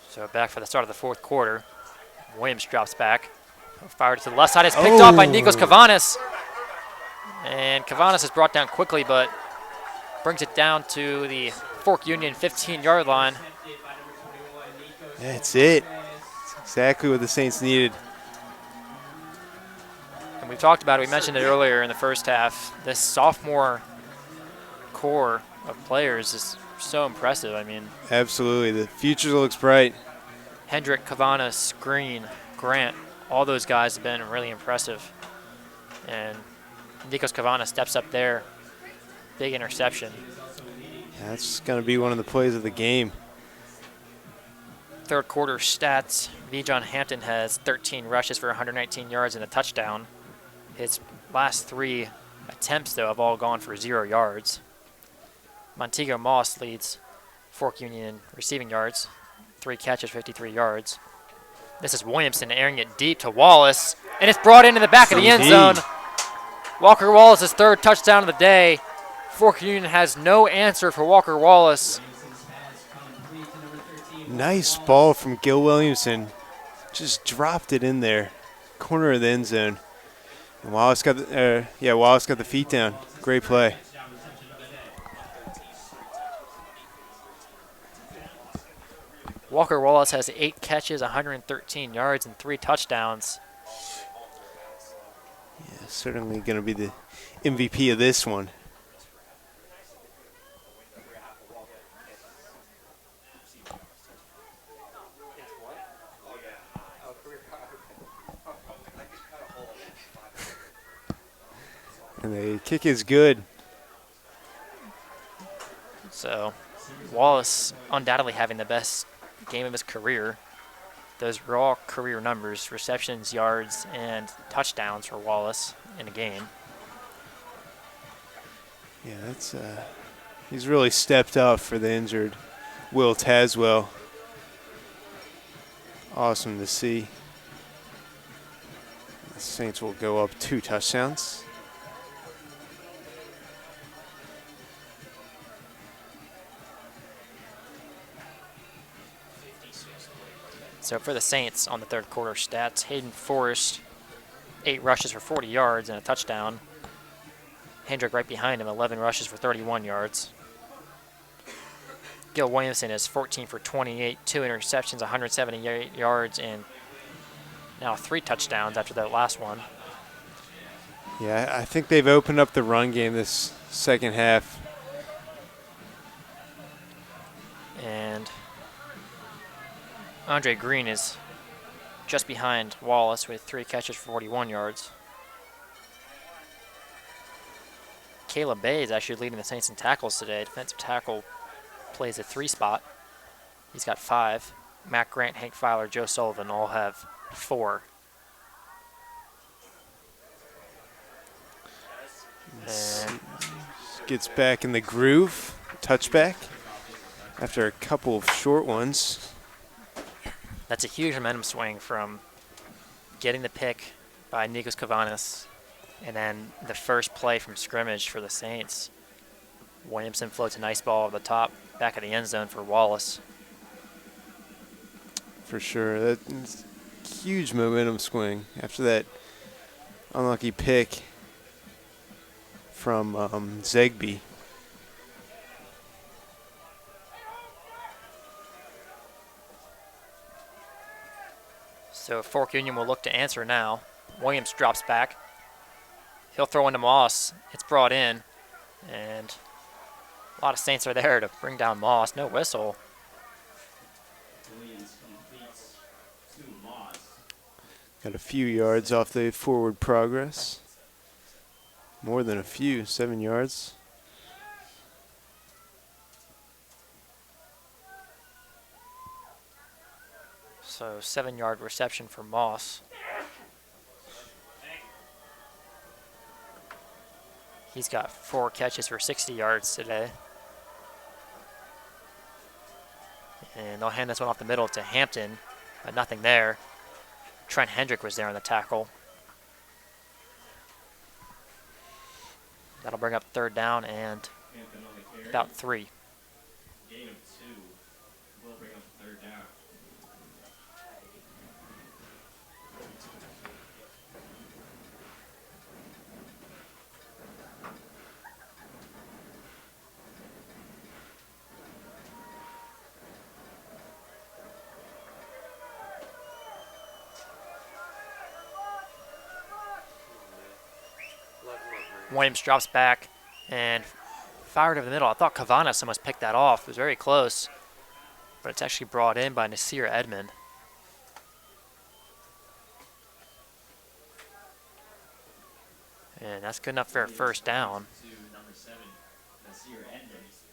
So back for the start of the fourth quarter. Williams drops back. Fired to the left side. Is picked off by Nikos Kavanis. And Kavanis is brought down quickly, but brings it down to the Fork Union 15-yard line. That's it. That's exactly what the Saints needed. And we talked about it. We mentioned it earlier in the first half. This sophomore core of players is so impressive. I mean, Absolutely. The future looks bright. Hendrick, Kavanis, Green, Grant, all those guys have been really impressive. And Nikos Kavanis steps up there. Big interception. That's going to be one of the plays of the game. Third quarter stats. John Hampton has 13 rushes for 119 yards and a touchdown. His last 3 attempts, though, have all gone for 0 yards. Montego Moss leads Fork Union in receiving yards. 3 catches, 53 yards. This is Williamson airing it deep to Wallace, and it's brought into the back of the end zone. Walker Wallace's 3rd touchdown of the day. Fork Union has no answer for Walker Wallace. Nice ball from Gil Williamson. Just dropped it in there. Corner of the end zone. And Wallace got the feet down. Great play. Walker Wallace has 8 catches, 113 yards, and 3 touchdowns. Yeah, certainly going to be the MVP of this one. And the kick is good. So Wallace undoubtedly having the best game of his career. Those raw career numbers, receptions, yards, and touchdowns for Wallace in a game. Yeah, that's he's really stepped up for the injured Will Tazwell. Awesome to see. The Saints will go up 2 touchdowns. So for the Saints on the third quarter stats, Hayden Forrest, 8 rushes for 40 yards and a touchdown. Hendrick right behind him, 11 rushes for 31 yards. Gil Williamson is 14 for 28, 2 interceptions, 178 yards, and now 3 touchdowns after that last one. Yeah, I think they've opened up the run game this second half. And Andre Green is just behind Wallace with 3 catches for 41 yards. Caleb Bay is actually leading the Saints in tackles today. Defensive tackle plays a 3 spot. He's got 5. Matt Grant, Hank Filer, Joe Sullivan all have 4. And Gets back in the groove. Touchback after a couple of short ones. that's a huge momentum swing from getting the pick by Nikos Kavanis and then the first play from scrimmage for the Saints. Williamson floats a nice ball over the top, back of the end zone for Wallace. For sure. That's huge momentum swing after that unlucky pick from Zegby. So Fork Union will look to answer now. Williams drops back. He'll throw into Moss. It's brought in. And a lot of Saints are there to bring down Moss. No whistle. Williams completes to Moss. Got a few yards off the forward progress. More than a few, 7 yards. So 7-yard reception for Moss. He's got 4 catches for 60 yards today. And they'll hand this one off the middle to Hampton, but nothing there. Trent Hendrick was there on the tackle. That'll bring up 3rd down and Hampton on the carry. about 3. Gain of 2. Will bring up 3rd down. Williams drops back and fired over the middle. I thought Kavanis almost picked that off. It was very close, but it's actually brought in by Nasir Edmond. And that's good enough for a 1st down. To number 7, Nasir Edmonds.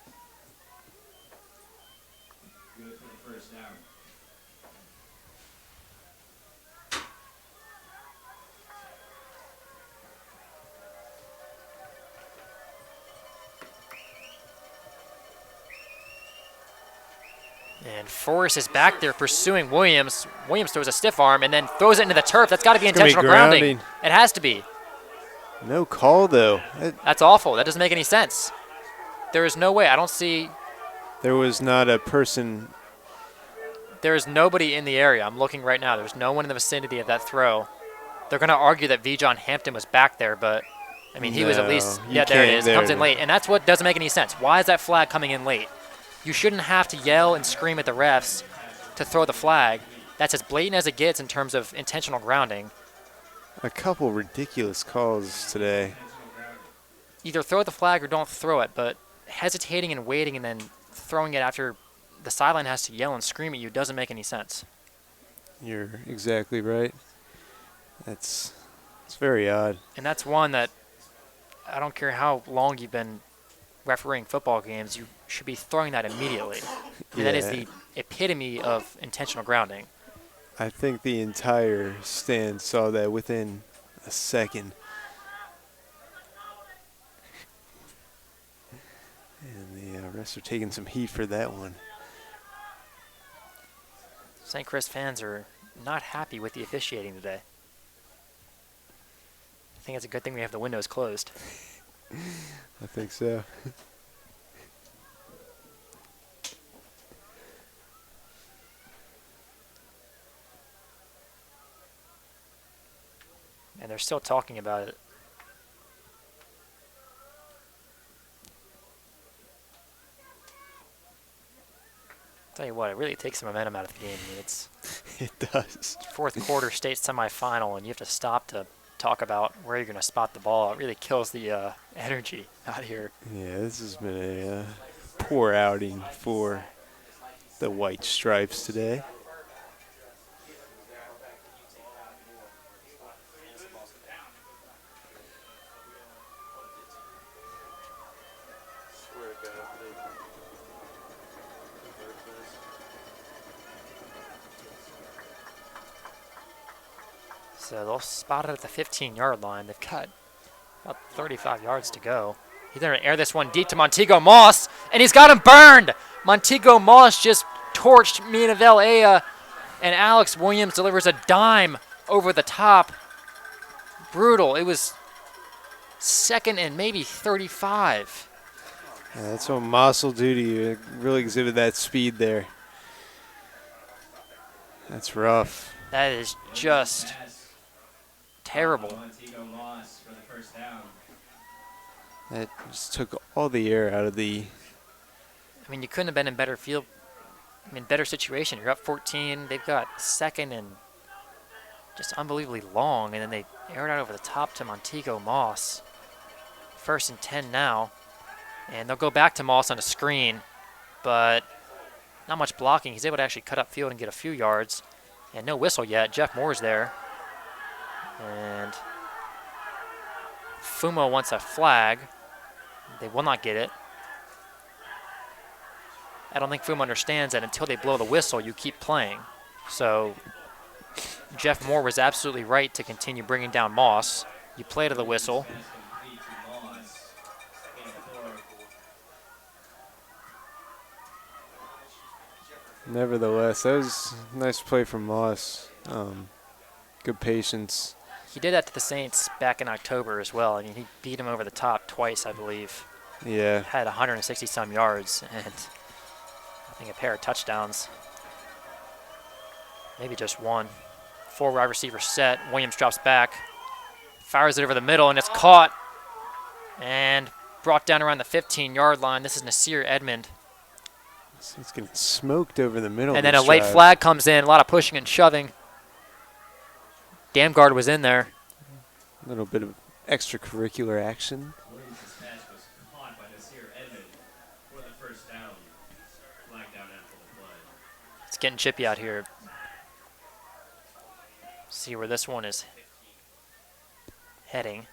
Good for the 1st down. And Forrest is back there pursuing Williams. Williams throws a stiff arm and then throws it into the turf. That's got to be It's gonna be intentional grounding. grounding. It has to be. No call, though. That's awful. That doesn't make any sense. There is no way. I don't see. There was not a person. There is nobody in the area. I'm looking right now. There's no one in the vicinity of that throw. They're going to argue that V. John Hampton was back there, but I mean, he was at No, least. you Yeah, there it can't- is. there Comes it in is. late, and that's what doesn't make any sense. Why is that flag coming in late? You shouldn't have to yell and scream at the refs to throw the flag. That's as blatant as it gets in terms of intentional grounding. A couple ridiculous calls today. Either throw the flag or don't throw it, but hesitating and waiting and then throwing it after the sideline has to yell and scream at you doesn't make any sense. You're exactly right. It's very odd. And that's one that I don't care how long you've been refereeing football games, you should be throwing that immediately. And that is Yeah. the epitome of intentional grounding. I think the entire stand saw that within a second. And the refs are taking some heat for that one. St. Chris fans are not happy with the officiating today. I think it's a good thing we have the windows closed. I think so. And they're still talking about it. Tell you what, it really takes some momentum out of the game. I mean, it's It does. 4th quarter state semifinal, and you have to stop to talk about where you're going to spot the ball. It really kills the energy out here. Yeah, this has been a poor outing for the White Stripes today. So they'll spot it at the 15-yard line. They've got about 35 yards to go. He's going to air this one deep to Montego Moss, and he's got him burned. Montego Moss just torched Minavel Ea, and Alex Williams delivers a dime over the top. Brutal. It was second and maybe 35. Yeah, that's what Moss will do to you. Really exhibit that speed there. That's rough. That is just terrible. Montego Moss for the first down. That just took all the air out of the. I mean, you couldn't have been in better field. I mean, better situation. You're up 14. They've got second and just unbelievably long, and then they air it out over the top to Montego Moss. First and 10 now, and they'll go back to Moss on a screen, but not much blocking. He's able to actually cut up field and get a few yards, and no whistle yet. Jeff Moore's there, and FUMA wants a flag. They will not get it. I don't think FUMA understands that until they blow the whistle, you keep playing. So Jeff Moore was absolutely right to continue bringing down Moss. You play to the whistle. Nevertheless, that was a nice play from Moss. Good patience. He did that to the Saints back in October as well. I mean, he beat him over the top twice, I believe. Yeah. Had 160-some yards and I think a pair of touchdowns. Maybe just one. 4 wide receiver set. Williams drops back, fires it over the middle, and it's caught and brought down around the 15-yard line. This is Nasir Edmond. He's getting smoked over the middle. And then a late flag comes in, a lot of pushing and shoving. Damgard was in there. A little bit of extracurricular action. Williams' pass was caught by Nasir Edmond for the first down. Flag down after the play. It's getting chippy out here. See where this one is heading.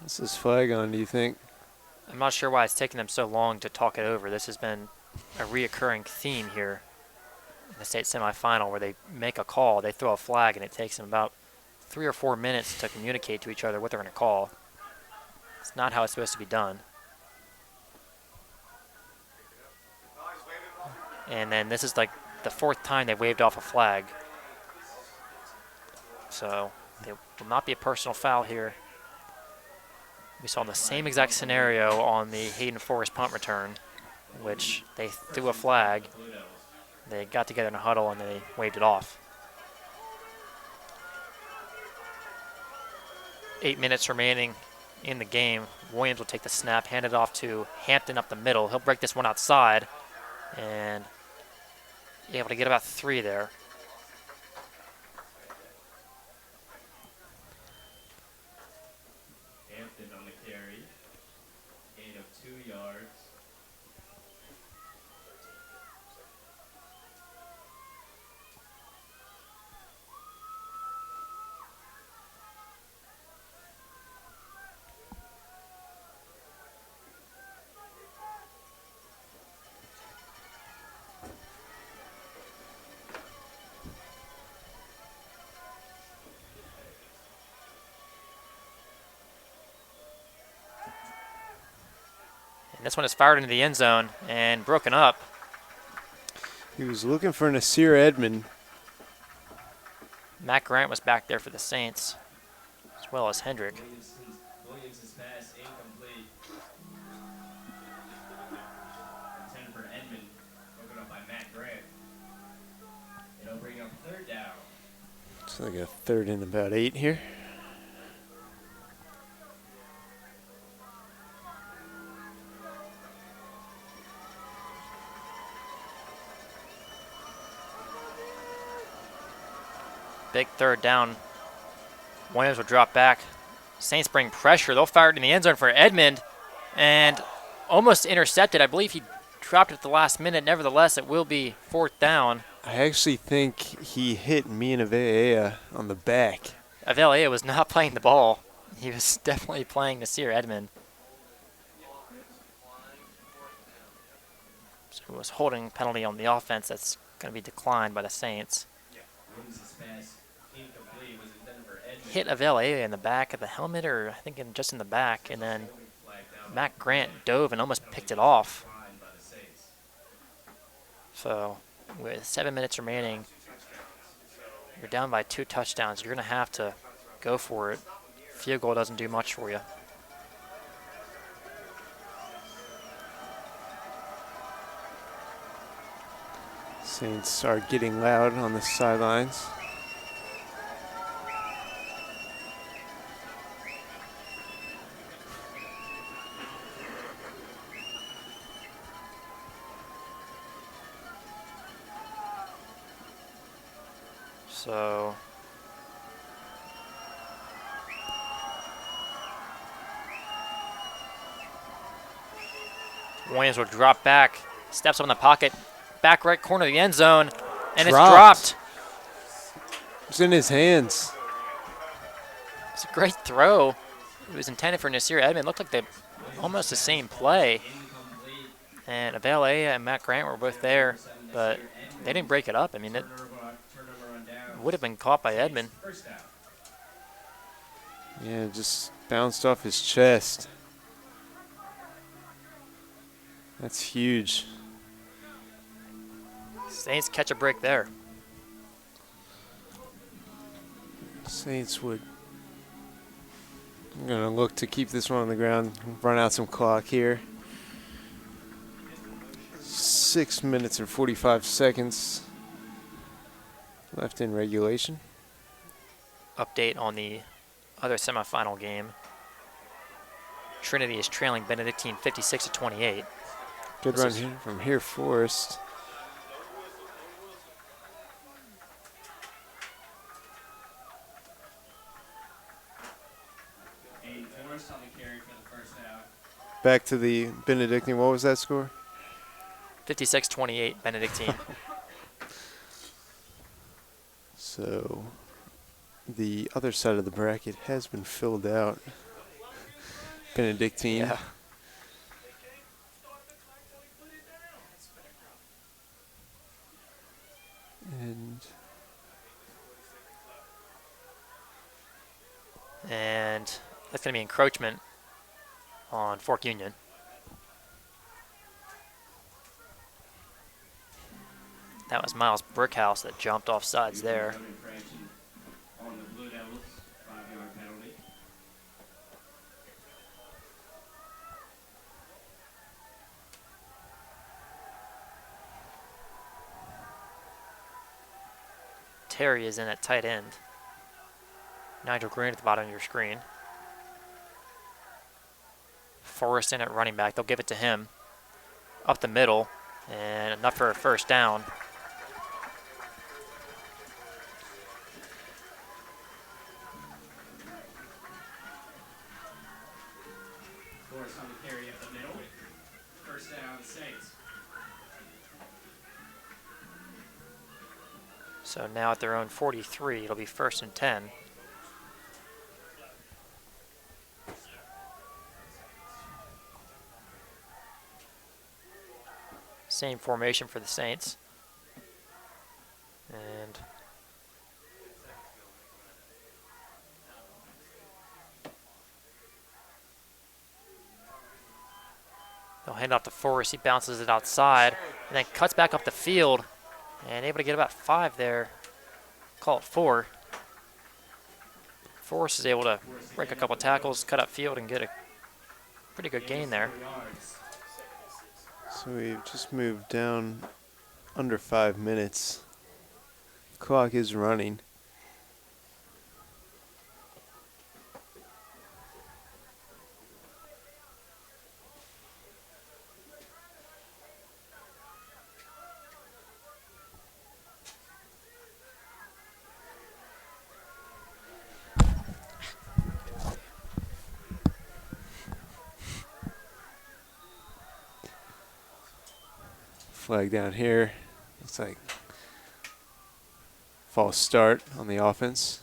What's this flag on, do you think? I'm not sure why it's taking them so long to talk it over. This has been a reoccurring theme here in the state semifinal where they make a call, they throw a flag, and it takes them about 3 or 4 minutes to communicate to each other what they're going to call. It's not how it's supposed to be done. And then this is like the 4th time they've waved off a flag. So there will not be a personal foul here. We saw the same exact scenario on the Hayden Forrest punt return, which they threw a flag. They got together in a huddle and they waved it off. 8 minutes remaining in the game. Williams will take the snap, hand it off to Hampton up the middle. He'll break this one outside and be able to get about 3 there. Hampton on the carry. Gain of 2 yards. And this one is fired into the end zone and broken up. He was looking for Nasir Edmond. Matt Grant was back there for the Saints, as well as Hendrick. Williams' pass incomplete. Intended for Edmond, broken up by Matt Grant. It'll bring up 3rd down. It's like a 3rd and about 8 here. Big third down. Williams will drop back. Saints bring pressure. They'll fire it in the end zone for Edmond. And almost intercepted. I believe he dropped it at the last minute. Nevertheless, it will be 4th down. I actually think he hit Mina VISAA on the back. Avelia was not playing the ball. He was definitely playing Nasir Edmond. So it was holding penalty on the offense that's going to be declined by the Saints. Williams' pass incomplete was intended for Edmond. Hit Avelia in the back of the helmet, or I think just in the back, and then Matt Grant dove and almost picked it off. Declined by the Saints. So with 7 minutes remaining, you're down by 2 touchdowns. You're going to have to go for it. Field goal doesn't do much for you. Saints are getting loud on the sidelines. So Williams will drop back, steps up in the pocket, back right corner of the end zone, and it's dropped. It's in his hands. It's a great throw. It was intended for Nasir Edmond. Looked like they almost the same play. And Avelia and Matt Grant were both there, but they didn't break it up. I mean, it would have been caught by Edmond. Yeah, just bounced off his chest. That's huge. Saints catch a break there. Saints would. I'm going to look to keep this one on the ground, run out some clock here. 6 minutes and 45 seconds left in regulation. Update on the other semifinal game. Trinity is trailing Benedictine 56-28. Good This run is- here from here, Forrest. Aiden Forrest on the carry for the first down. Back to the Benedictine. What was that score? 56-28 Benedictine. So the other side of the bracket has been filled out. Benedictine. Yeah. And that's going to be encroachment on Fork Union. That was Miles Brickhouse that jumped off sides there. Another infraction on the Blue Devils, 5-yard penalty. Terry is in at tight end. Nigel Green at the bottom of your screen. Forrest in at running back. They'll give it to him. Up the middle. And enough for a first down. Forrest on the carry up the middle. First down, Saints. So now at their own 43, it'll be 1st and 10. Same formation for the Saints. And they'll hand off to Forrest. He bounces it outside and then cuts back up the field and able to get about 5 there. Call it 4. Forrest is able to break a couple tackles, cut up field, and get a pretty good gain there. 4 yards. So we've just moved down under 5 minutes. Clock is running. flag down here. Looks like false start on the offense.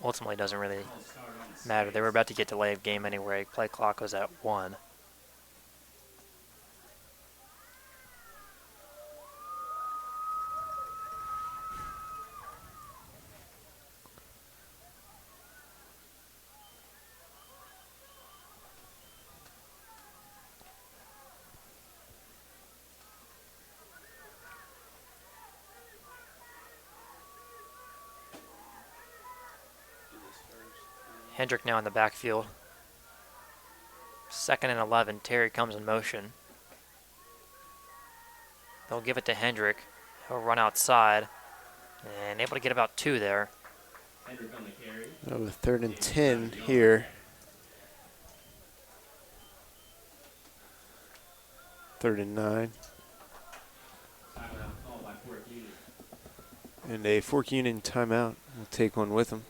Ultimately, doesn't really False start on the matter. They were Saints. about to get delay of game anyway. Play clock was at 1. Hendrick now in the backfield. 2nd and 11. Terry comes in motion. They'll give it to Hendrick. He'll run outside and able to get about 2 there. Hendrick on the carry. Oh, 3rd and 10 here. 3rd and 9. Timeout called by Fort Union. And a Fork Union timeout. We'll take one with them.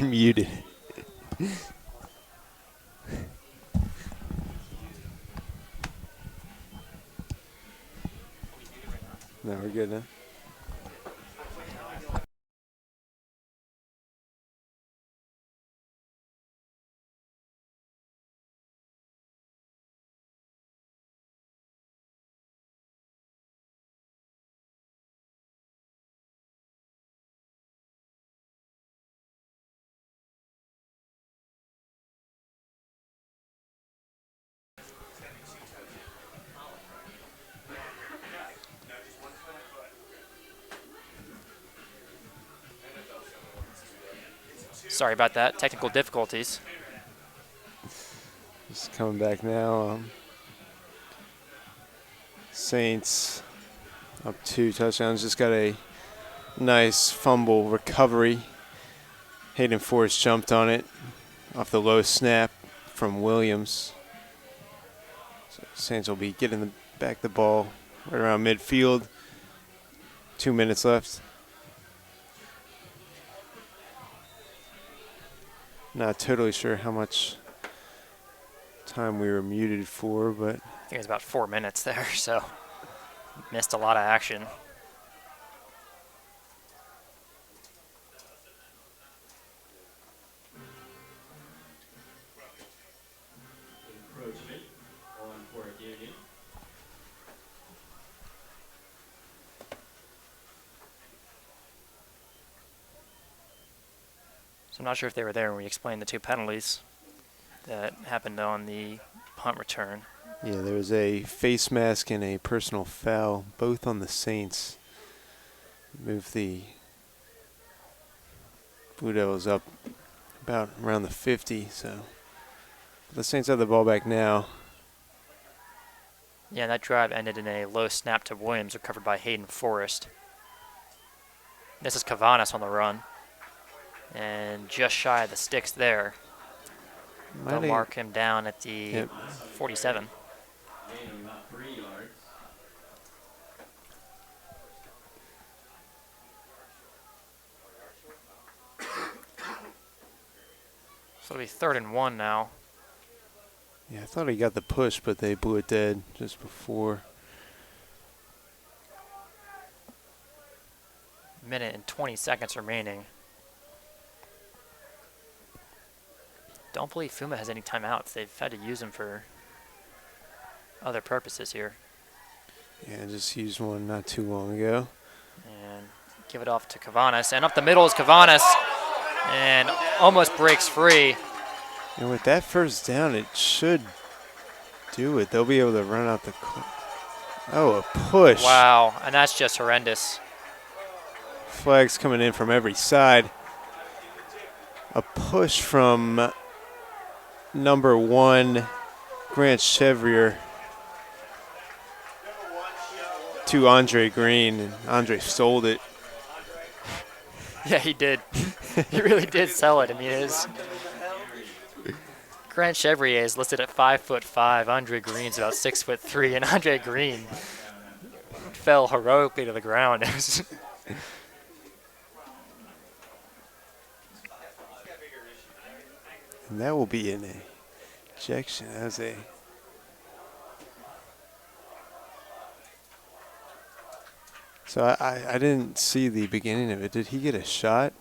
muted. No, we're good now. Sorry about that. Technical difficulties. Just coming back now. Saints up 2 touchdowns. Just got a nice fumble recovery. Hayden Forrest jumped on it off the low snap from Williams. So Saints will be getting back the ball right around midfield. 2 minutes left. Not totally sure how much time we were muted for, but I think it was about 4 minutes there, so missed a lot of action. Encroachment on Fort Union. So I'm not sure if they were there when we explained the 2 penalties that happened on the punt return. yeah, there was a face mask and a personal foul, both on the Saints. Move the Blue Devils up about around the 50, so the Saints have the ball back now. Yeah, that drive ended in a low snap to Williams, recovered by Hayden Forrest. This is Cavanis on the run. And just shy of the sticks there. They'll mark him down at the 47. Gain of about 3 yards. So it'll be 3rd and 1 now. Yeah, I thought he got the push, but they blew it dead just before. Minute and 20 seconds remaining. Don't believe FUMA has any timeouts. They've had to use them for other purposes here. Yeah, I just used one not too long ago. And give it off to Cavanis. And up the middle is Cavanis. And almost breaks free. And with that first down, it should do it. They'll be able to run out the oh, a push. Wow, and that's just horrendous. Flags coming in from every side. A push from number 1, Grant Chevrier, to Andre Green, and Andre sold it. Yeah, he did. He really did sell it. I mean, Grant Chevrier is listed at 5'5". Andre Green's about 6'3", and Andre Green fell heroically to the ground. And that will be an ejection as a. So I didn't see the beginning of it. Did he get a shot?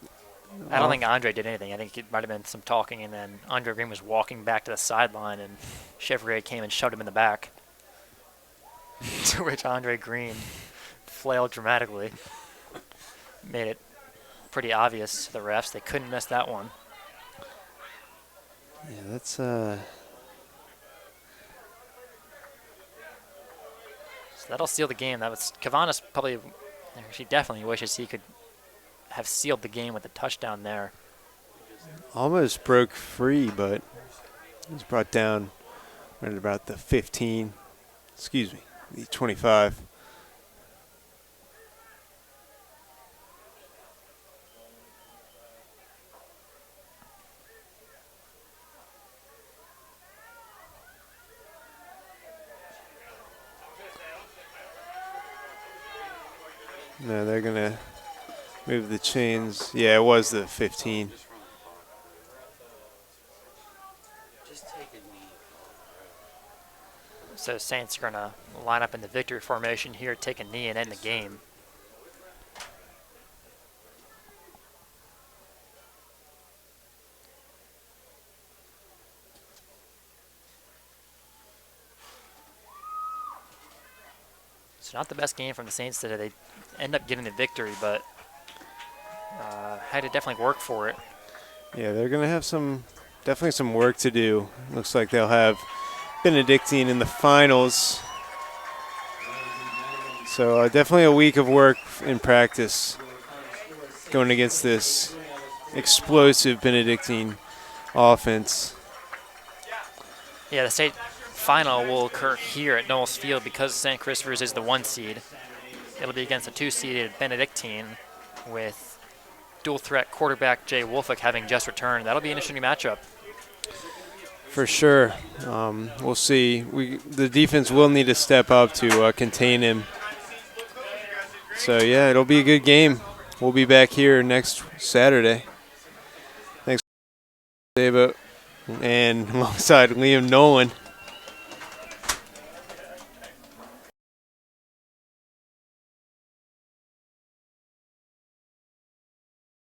I don't think Andre did anything. I think it might have been some talking, and then Andre Green was walking back to the sideline, and Chevrier came and shoved him in the back. To which Andre Green flailed dramatically. Made it pretty obvious to the refs. They couldn't miss that one. Yeah, that's So that'll seal the game. That was Cavanis probably. She definitely wishes he could have sealed the game with a touchdown there. almost broke free, but he was brought down right at about the 15. Excuse me, the 25. No, they're going to move the chains. Yeah, it was the 15. So Saints are going to line up in the victory formation here, take a knee and end the game. So not the best game from the Saints today. They end up getting the victory, but had to definitely work for it. Yeah, they're going to have definitely some work to do. Looks like they'll have Benedictine in the finals. So definitely a week of work in practice going against this explosive Benedictine offense. Yeah, the state final will occur here at Knowles Field because St. Christopher's is the 1 seed. It'll be against a 2-seeded Benedictine with dual threat quarterback Jay Wolfick having just returned. That'll be an interesting matchup. For sure. We'll see. The defense will need to step up to contain him. So, yeah, it'll be a good game. We'll be back here next Saturday. Thanks, Dave, and alongside Liam Nolan.